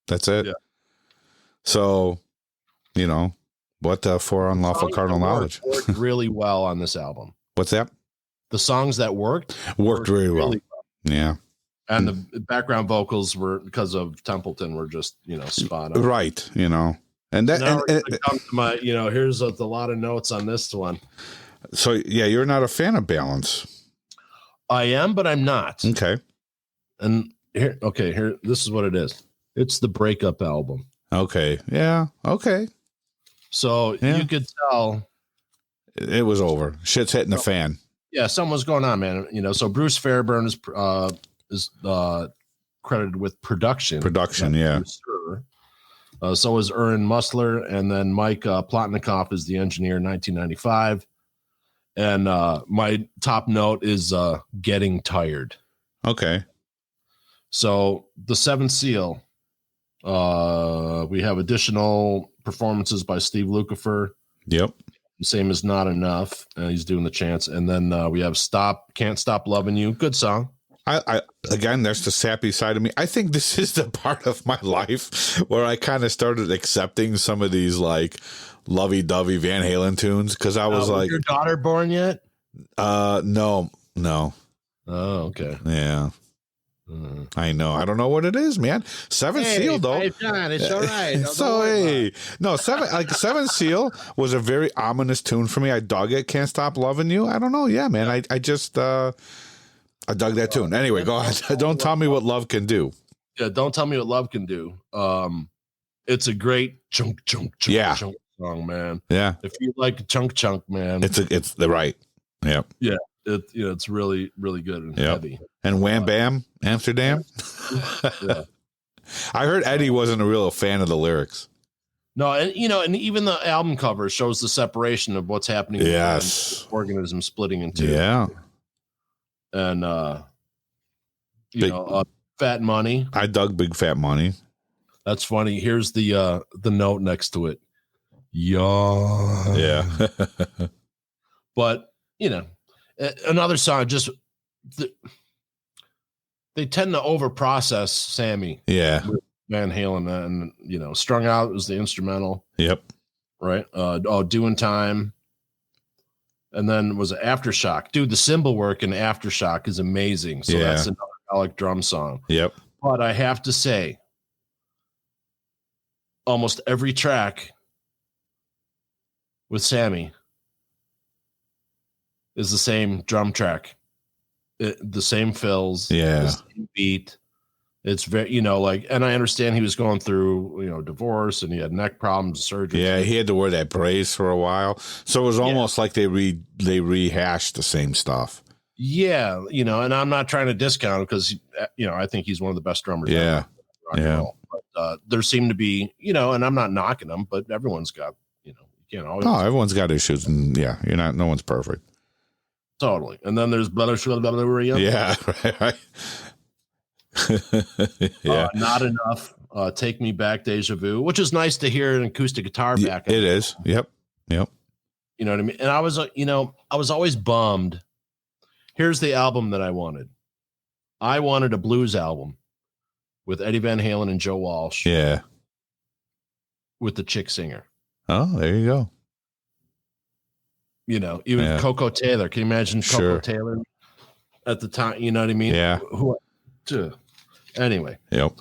That's it. Yeah. So, what for unlawful carnal knowledge worked really well on this album. What's that? The songs that worked really well. Yeah. And the background vocals were, because of Templeton, were just spot on. Right. And that and come to my, here's a lot of notes on this one. So yeah, you're not a fan of Balance. I am, but I'm not. Okay. And here, this is what it is. It's the breakup album. Okay. Yeah. Okay. So you could tell it was over. Shit's hitting the fan. Yeah, something was going on, man. So Bruce Fairburn is credited with production. Yeah. So is Ern Musler, and then Mike Plotnikoff is the engineer in 1995. And my top note is Getting Tired. Okay. So the Seventh Seal, we have additional performances by Steve Lukather, Yep. Same as Not Enough. He's doing the chants. And then we have Can't Stop Loving You. Good song. I again, there's the sappy side of me. I think this is the part of my life where I kind of started accepting some of these like lovey-dovey Van Halen tunes because I was like, your daughter born yet? No. Oh, okay. Yeah. I know. I don't know what it is, man. Seven Seal, though. John, it's all right. So, hey. No, Seven Seal was a very ominous tune for me. I dug it. Can't Stop Loving You. I don't know. Yeah, man. I just, I dug that tune. Anyway, go ahead. Don't tell me what love can do. Yeah, don't tell me what love can do. It's a great chunk song, man. Yeah. If you like chunk, man. It's the right. Yep. Yeah. It's really, really good and heavy. And Wham Bam, Amsterdam. Yeah. I heard Eddie wasn't a real fan of the lyrics. No, and and even the album cover shows the separation of what's happening. Yes. The organism splitting in two. Yeah. And Fat Money. I dug Big Fat Money. That's funny. Here's the note next to it. Yeah. But another song, just they tend to over process Sammy. Yeah. Van Halen, and Strung Out was the instrumental. Yep. Right. Doing Time. And then was Aftershock. Dude, the cymbal work in Aftershock is amazing. So that's another Alec drum song. Yep. But I have to say, almost every track with Sammy is the same drum track. The same fills. Yeah. The same beat. It's very, and I understand he was going through, divorce and he had neck problems, surgery. Yeah, he had to wear that brace for a while. So it was almost like they rehashed the same stuff. Yeah, and I'm not trying to discount him because, I think he's one of the best drummers. Yeah. Yeah. But there seem to be, and I'm not knocking them, but everyone's got, you can't always. No, everyone's got issues. And no one's perfect. Totally. And then there's Yeah, right. Yeah. Not Enough. Take Me Back, Deja Vu, which is nice to hear an acoustic guitar back. It is. Yep. You know what I mean? And I was always bummed. Here's the album that I wanted. I wanted a blues album with Eddie Van Halen and Joe Walsh. Yeah. With the chick singer. Oh, there you go. Even Coco Taylor. Can you imagine Coco Taylor at the time? You know what I mean? Yeah. Anyway. Yep.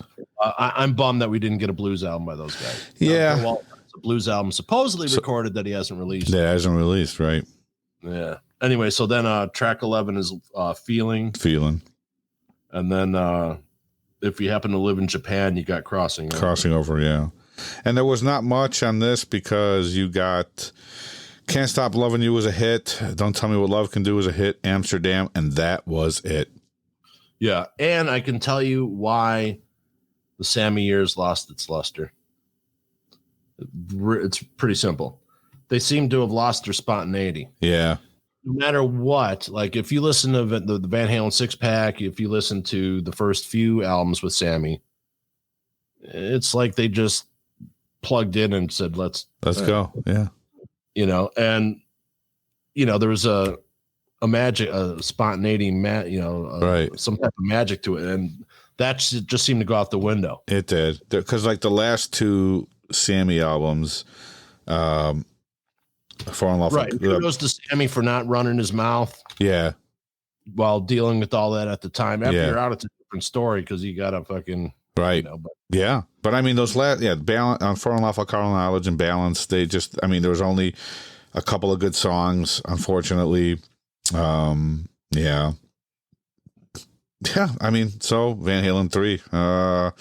I'm bummed that we didn't get a blues album by those guys. Yeah. It's a blues album supposedly recorded that he hasn't released. That hasn't released, right? Yeah. Anyway, so then track 11 is Feeling. And then if you happen to live in Japan, you got Crossing Over, yeah. And there was not much on this because you got Can't Stop Loving You was a hit. Don't Tell Me What Love Can Do was a hit. Amsterdam, and that was it. Yeah, and I can tell you why the Sammy years lost its luster. It's pretty simple. They seem to have lost their spontaneity. Yeah. No matter what, like if you listen to the Van Halen six pack, if you listen to the first few albums with Sammy, it's like they just plugged in and said, let's go. Yeah. And there was a magic, a spontaneity, right, some type of magic to it, and that just seemed to go out the window. It did, because like the last two Sammy albums, Fall in Love, right? Kudos to Sammy for not running his mouth, while dealing with all that at the time. After you're out, it's a different story because you got to fucking right. But I mean, those last balance on Fall in Love, Carnal Knowledge, and Balance. They just, I mean, there was only a couple of good songs, unfortunately. Yeah. I mean, so Van Halen 3. Van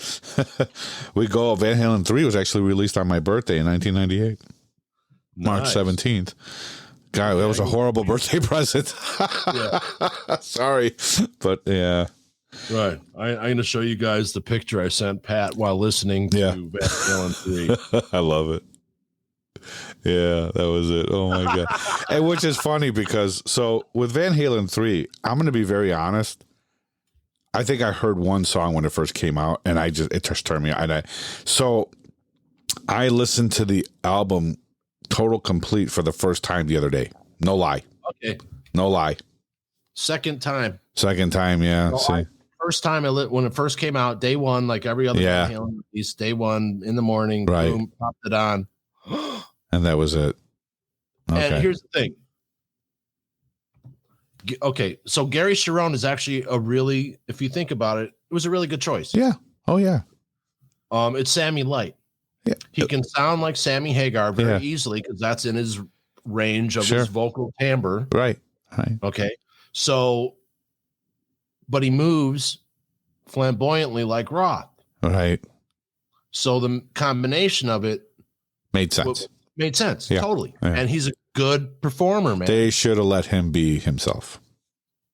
Halen 3 was actually released on my birthday in 1998, March 17th. God, that was a horrible birthday present. Sorry, but yeah. Right. I'm going to show you guys the picture I sent Pat while listening to Van Halen 3. I love it. Yeah, that was it. Oh my God. And which is funny because with Van Halen 3, I'm going to be very honest. I think I heard one song when it first came out and it just turned me on. So I listened to the album total complete for the first time the other day. No lie. Okay. No lie. Second time. Yeah. So first time when it first came out, day one, like every other Van Halen release, day one in the morning, boom, popped it on. And that was it. Okay. And here's the thing. Okay, so Gary Cherone is actually if you think about it, it was a really good choice. Yeah. Oh yeah. It's Sammy Light. Yeah. He can sound like Sammy Hagar very easily because that's in his range of his vocal timbre. Right. Okay. So, but he moves flamboyantly like Roth. Right. So the combination of it made sense. Totally. Yeah. And he's a good performer, man. They should have let him be himself.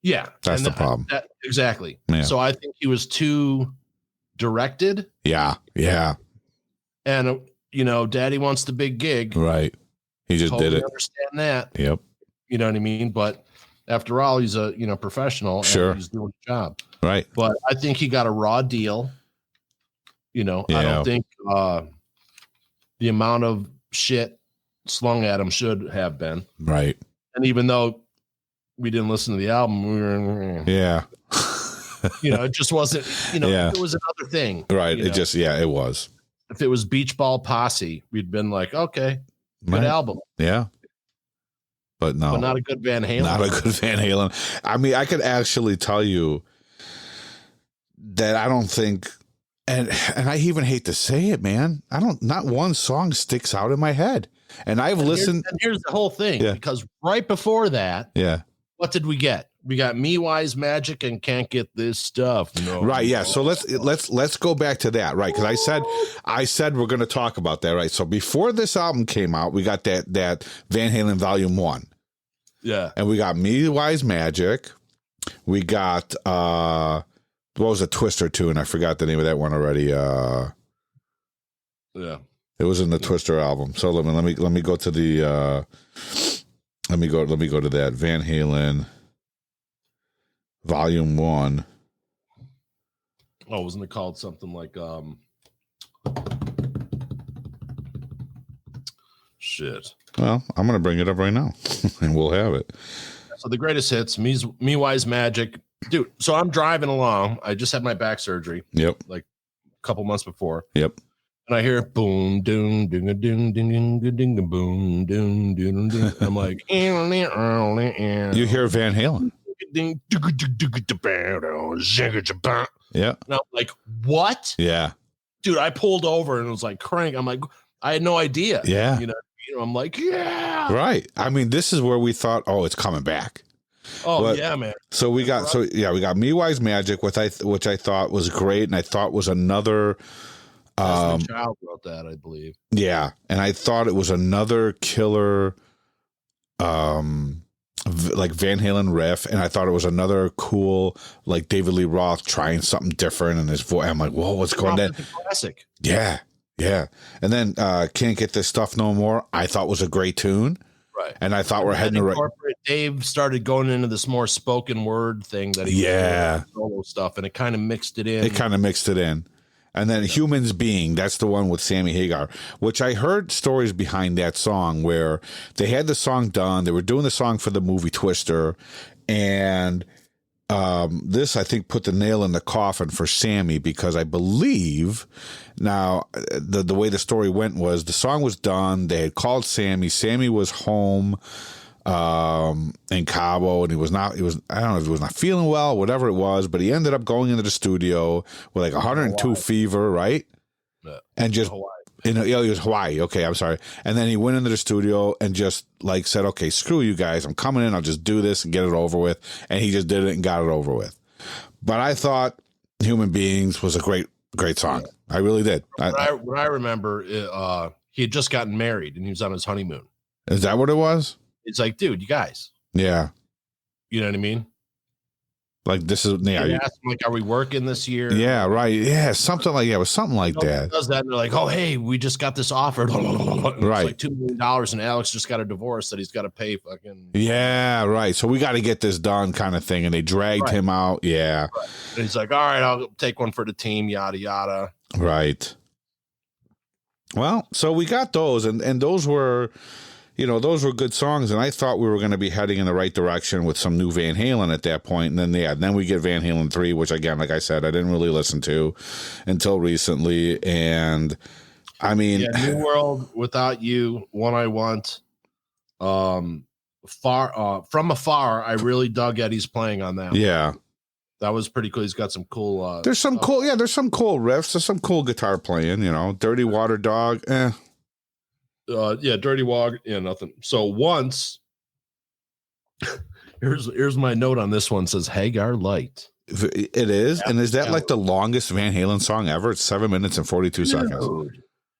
Yeah. That's the problem. Exactly. Yeah. So I think he was too directed. Yeah. Yeah. And, Daddy wants the big gig. Right. He just did it. Understand that. Yep. You know what I mean? But after all, he's a, professional. Sure. And he's doing the job. Right. But I think he got a raw deal. I don't think the amount of shit slung at him should have been. Right. And even though we didn't listen to the album, it just wasn't, it was another thing. Right. It just, it was. If it was Beach Ball Posse, we'd been like, okay, good album. Yeah. But no. But not a good Van Halen. Not a good Van Halen. I mean, I could actually tell you that I don't think, and I even hate to say it, man, not one song sticks out in my head. And I've listened. And here's the whole thing, because right before that, what did we get? We got Me Wise Magic and Can't Get This Stuff. No. Right. Yeah. So let's go back to that. Right. Because I said we're going to talk about that. Right. So before this album came out, we got that Van Halen Volume 1. Yeah. And we got Me Wise Magic. We got what was a Twister tune? I forgot the name of that one already. Yeah. It was in the Twister album. So let me go to the let me go to that Van Halen Volume 1. Oh, wasn't it called something like shit? Well, I'm gonna bring it up right now, and we'll have it. So the greatest hits, Me Wise Magic, dude. So I'm driving along. I just had my back surgery. Yep. Like a couple months before. Yep. And I hear boom, doom, ding, ding, ding, ding, ding, boom, doom, doom, doom. I'm like, you hear Van Halen. Yeah. And I'm like, what? Yeah. Dude, I pulled over and it was like crank. I'm like, I had no idea. Yeah. I'm like, yeah. Right. I mean, this is where we thought, it's coming back. Oh, but, yeah, man. So we got Me Wise Magic, which I thought was great, and I thought was another. Child wrote that, I believe. Yeah, and I thought it was another killer, like Van Halen riff, and I thought it was another cool, like David Lee Roth trying something different in his voice. I'm like, whoa, what's going on? Classic. Yeah, yeah. And then Can't Get This Stuff No More, I thought was a great tune. Right. And I thought we're heading the right. Dave started going into this more spoken word thing that he solo stuff, and it kind of mixed it in. And then Humans Being, that's the one with Sammy Hagar, which I heard stories behind that song where they had the song done. They were doing the song for the movie Twister. And this, I think, put the nail in the coffin for Sammy, because I believe now the way the story went was the song was done. They had called Sammy. Sammy was home in Cabo, and I don't know if he was not feeling well, whatever it was, but he ended up going into the studio with like 102 fever, right? Yeah. And just it was Hawaii. Okay, I'm sorry. And then he went into the studio and just like said, okay, screw you guys, I'm coming in, I'll just do this and get it over with. And he just did it and got it over with. But I thought Human Beings was a great song. Yeah. I really did. What I remember, he had just gotten married and he was on his honeymoon. Is that what it was? It's like, dude, you guys. Yeah. You know what I mean? Like, this is, yeah. They asked him, like, are we working this year? Yeah, right. Yeah, something like, it was something like that. Does that, and they're like, oh, hey, we just got this offer. Right. It's like $2 million, and Alex just got a divorce that he's got to pay fucking. Yeah, right. So we got to get this done kind of thing. And they dragged him out. Yeah. Right. And he's like, all right, I'll take one for the team, yada, yada. Right. Well, so we got those, and those were, those were good songs, and I thought we were going to be heading in the right direction with some new Van Halen at that point. And then we get Van Halen 3, which again, like I said, I didn't really listen to until recently. And I mean, New World, Without You, One I Want, From Afar. I really dug Eddie's playing on that. Yeah. That was pretty cool. He's got some cool. There's some cool riffs. There's some cool guitar playing. Dirty Water Dog. Dirty Water. Yeah, nothing. So once, here's my note on this one. It says Hagar Light. It is, and is that like the longest Van Halen song ever? It's 7 minutes and 42 seconds.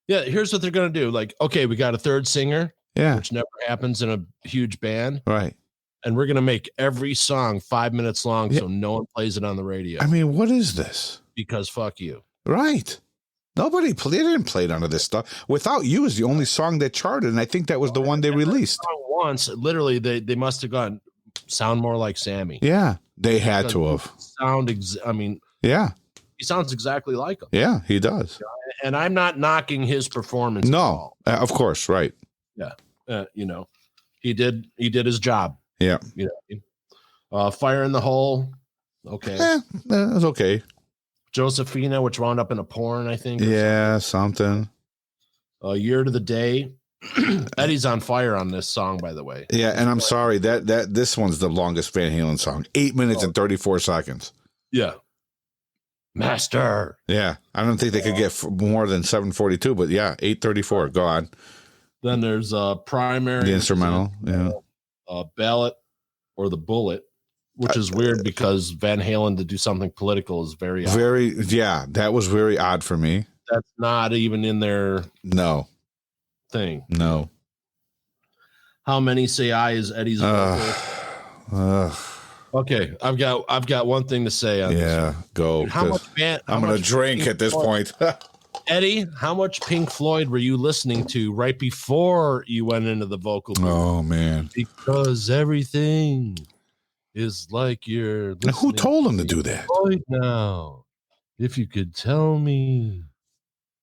Yeah, here's what they're gonna do. Like, okay, we got a third singer. Yeah, which never happens in a huge band. Right. And we're going to make every song 5 minutes long so no one plays it on the radio. I mean, what is this? Because fuck you. Right. They didn't play none of this stuff. Without You is the only song that charted, and I think that was the one they released. Once, literally, they must have gone, sound more like Sammy. Yeah, they had to have. Yeah. He sounds exactly like him. Yeah, he does. And I'm not knocking his performance. No, of course, right. Yeah. He did his job. Yeah. Fire in the Hole. Okay. It was okay. Josephina, which wound up in a porn, I think. Yeah, something. Year to the Day. Eddie's on fire on this song, by the way. Yeah, and I'm sorry that this one's the longest Van Halen song. 8 minutes and 34 seconds. Yeah. Master. Yeah, I don't think they could get more than 7:42, but yeah, 8:34. Go on. Then there's Primary. The instrumental. Yeah. Ballot or The Bullet, which is weird because Van Halen to do something political is very odd. That was very odd for me. That's not even in their thing. No. How Many Say I is Eddie's Okay, I've got one thing to say on this. Go. I'm gonna drink at this point. Eddie, how much Pink Floyd were you listening to right before you went into the vocal booth? Oh, man. Because everything is like you're listening. Who told him to do that? Floyd now, if you could tell me,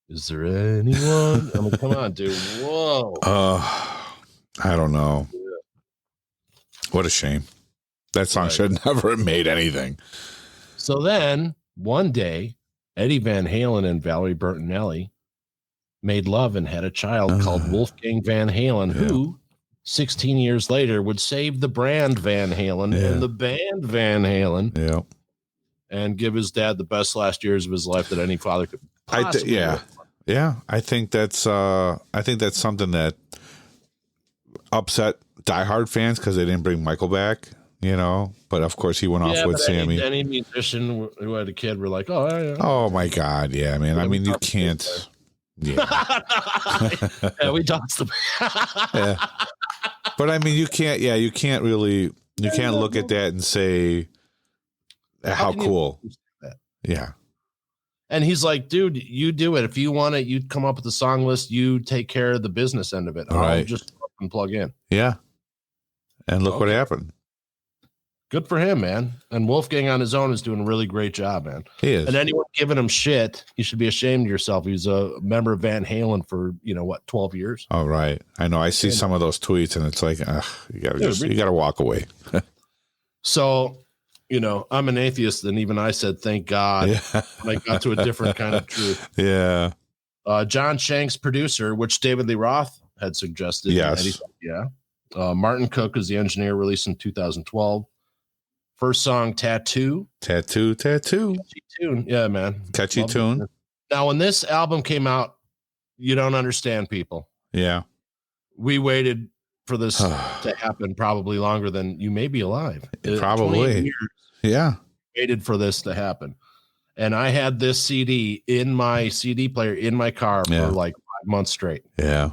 is there anyone? I mean, come on, dude. Whoa. I don't know. What a shame. That song should never have made anything. So then, one day, Eddie Van Halen and Valerie Bertinelli made love and had a child called Wolfgang Van Halen, who 16 years later would save the brand Van Halen and the band Van Halen and give his dad the best last years of his life that any father could possibly I think that's something that upset diehard fans because they didn't bring Michael back. But of course he went off with Sammy. Any musician who had a kid were like, oh my God. Yeah, man. I mean, you can't. Yeah. We tossed them. But I mean, you can't look at that and say, how cool. Yeah. And he's like, dude, you do it. If you want it, you come up with the song list. You take care of the business end of it. I'll just plug in. Yeah. And look what happened. Good for him, man. And Wolfgang on his own is doing a really great job, man. He is. And anyone giving him shit, you should be ashamed of yourself. He's a member of Van Halen for 12 years. Oh, right. I know. I see some of those tweets, and it's like, you gotta walk away. So, I'm an atheist, and even I said, thank God. I got to a different kind of truth. Yeah. John Shank's producer, which David Lee Roth had suggested. Yes. Martin Cook is the engineer, released in 2012. First song, Tattoo. Catchy tune. Yeah, man. Catchy tune. Now, when this album came out, you don't understand, people. Yeah. We waited for this to happen probably longer than you may be alive. Probably. Yeah. Waited for this to happen. And I had this CD in my CD player in my car for like 5 months straight. Yeah.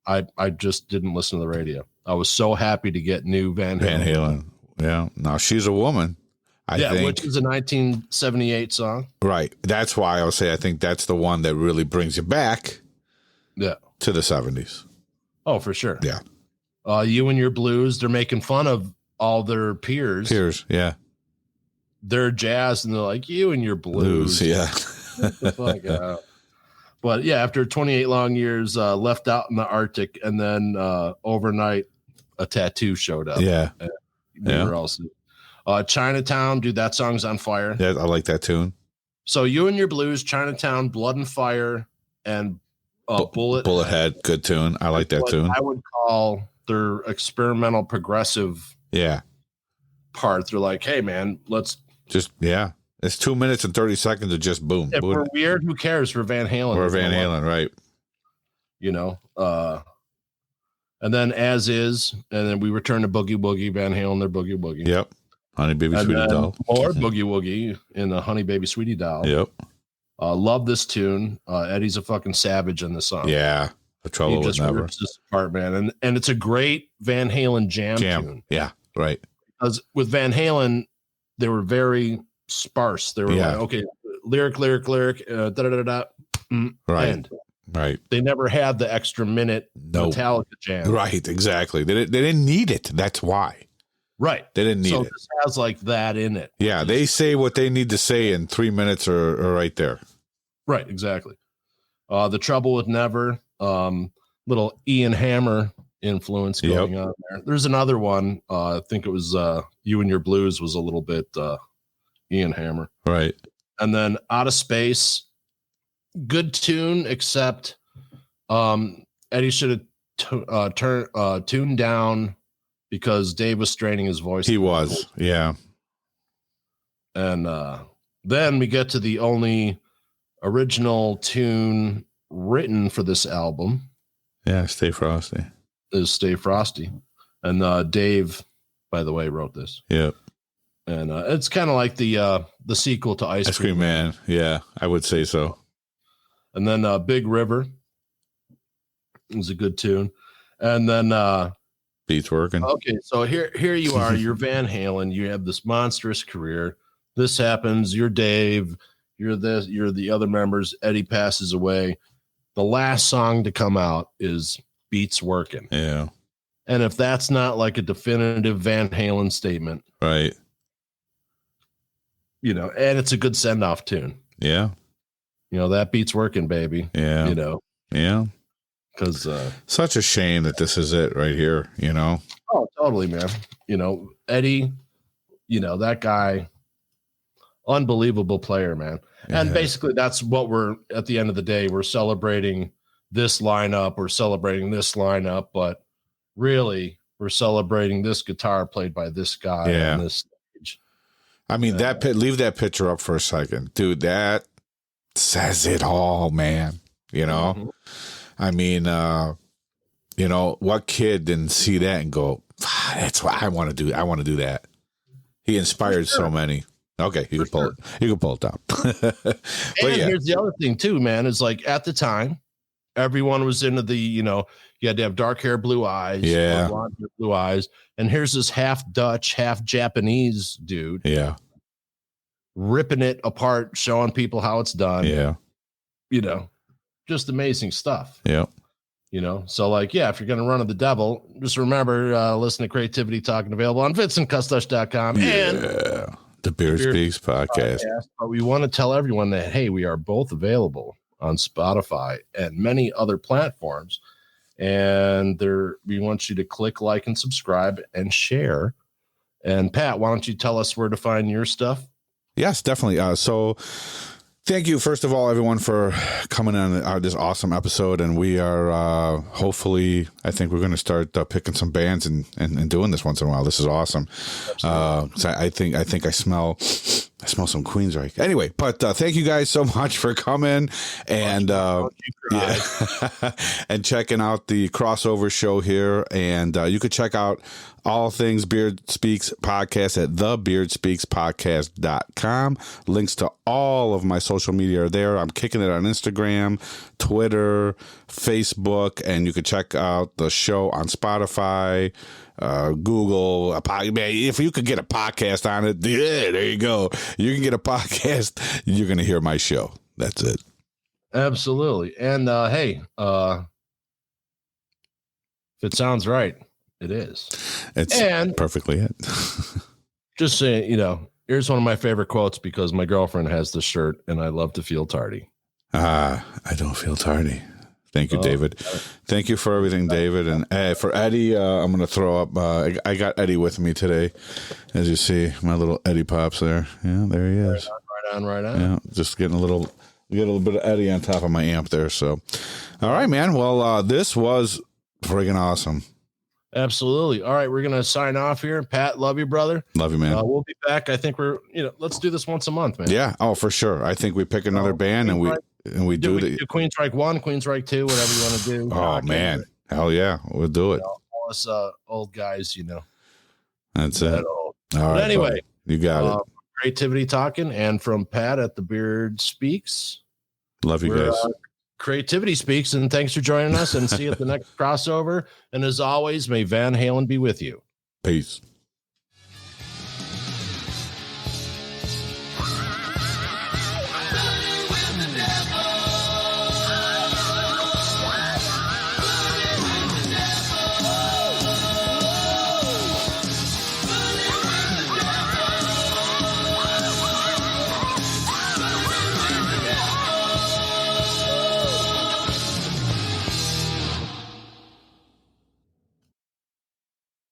I just didn't listen to the radio. I was so happy to get new Van Halen. Yeah. Now She's a Woman. I think, which is a 1978 song. Right. That's why I would say I think that's the one that really brings you back to the 70s. Oh, for sure. Yeah. You and Your Blues, they're making fun of all their peers. Yeah. They're jazz, and they're like, you and your blues. Yeah. Get the fuck out. But yeah, after 28 long years, left out in the Arctic, and then overnight, a tattoo showed up. Yeah. We were also Chinatown, dude. That song's on fire. Yeah, I like that tune. So You and Your Blues, Chinatown, Blood and Fire, and Bullet Head. Good tune. I like that tune. I would call their experimental progressive. Yeah. Part. They're like, hey man, let's just It's 2 minutes and 30 seconds of just boom. If boom. we're weird, who cares? For Van Halen. Or Van Halen, right? You know, and then As Is, and then we return to Boogie Woogie, Van Halen, their Boogie Woogie. Yep. Honey Baby Sweetie Doll. More Boogie Woogie in the Honey Baby Sweetie Doll. Yep. Love this tune. Eddie's a fucking savage in the song. Yeah. The Trouble With Never. Rips this apart, man. And it's a great Van Halen jam tune. Yeah, right. Because with Van Halen, they were very sparse. They were like, okay, lyric, da da da da. Right. End. Right. They never had the extra minute Metallica jam. Right, exactly. They didn't need it. That's why. Right. They didn't need it. So this has like that in it. Yeah, they say what they need to say in 3 minutes or right there. Right, exactly. The Trouble With Never, little Ian Hammer influence going on there. There's another one. I think it was You and Your Blues was a little bit Ian Hammer. Right. And then Out of Space, good tune, except Eddie should have tuned down because Dave was straining his voice. He was, yeah. And then we get to the only original tune written for this album. Yeah, Stay Frosty. Is Stay Frosty. And Dave, by the way, wrote this. Yep. And it's kind of like the sequel to Ice Cream Man. Yeah, I would say so. And then Big River is a good tune. And then Beats Working. Okay, so here you are. You're Van Halen. You have this monstrous career. This happens. You're Dave. You're this. You're the other members. Eddie passes away. The last song to come out is Beats Working. Yeah. And if that's not like a definitive Van Halen statement, right? You know, and it's a good send-off tune. Yeah. You know, that beats working, baby. Yeah. You know. Yeah. Because such a shame that this is it right here, you know. Oh, totally, man. You know, Eddie, you know, that guy, unbelievable player, man. Yeah. And basically that's what we're at the end of the day, we're celebrating this lineup, but really we're celebrating this guitar played by this guy on this stage. I mean, leave that picture up for a second, dude. That says it all, man. You know, I mean, you know, what kid didn't see that and go, that's what I want to do. I want to do that. He inspired so many. Okay, you can pull it. You can pull it down. But here's the other thing too, man. Is like at the time, everyone was into the, you know, you had to have dark hair, blue eyes, blonde hair, blue eyes, and here's this half Dutch, half Japanese dude, ripping it apart, showing people how it's done. Yeah, you know, just amazing stuff. Yeah. You know, so like, if you're going to run to the devil, just remember, listen to Creativity Talkin, available on vincentcustush.com and the Beard Speaks podcast. But we want to tell everyone that, hey, we are both available on Spotify and many other platforms. And we want you to click like and subscribe and share. And Pat, why don't you tell us where to find your stuff? Yes, definitely. So thank you, first of all, everyone, for coming on this awesome episode. And we are hopefully, I think we're going to start picking some bands and doing this once in a while. This is awesome. So I think I smell some Queensryche. Anyway, but thank you guys so much for coming and and checking out the crossover show here. And you could check out all things Beard Speaks podcast at thebeardspeakspodcast.com. Links to all of my social media are there. I'm kicking it on Instagram, Twitter, Facebook, and you can check out the show on Spotify, Google. If you could get a podcast on it, there you go. You can get a podcast. You're going to hear my show. That's it. Absolutely. And hey, if it sounds right, it is. It's perfectly it. Just saying, you know, here's one of my favorite quotes because my girlfriend has this shirt and I love to feel tardy. I don't feel tardy. Thank you, David. Thank you for everything, David. And for Eddie, I'm going to throw up. I got Eddie with me today. As you see, my little Eddie Pops there. Yeah, there he is. Right on. Yeah, just getting a little bit of Eddie on top of my amp there. So, all right, man. Well, this was friggin' awesome. Absolutely. All right, we're going to sign off here. Pat, love you, brother. Love you, man. We'll be back. I think let's do this once a month, man. Yeah. Oh, for sure. I think we pick another band and we do the Queensryche 1, Queensryche 2, whatever you want to do. Oh, man. Hell yeah. We'll do it. All us old guys, That's it. All right. But anyway, buddy. You got it. Creativity Talkin, and from Pat at the Beard Speaks. Love you guys. Creativity Speaks, and thanks for joining us, and see you at the next crossover. And as always, may Van Halen be with you. Peace.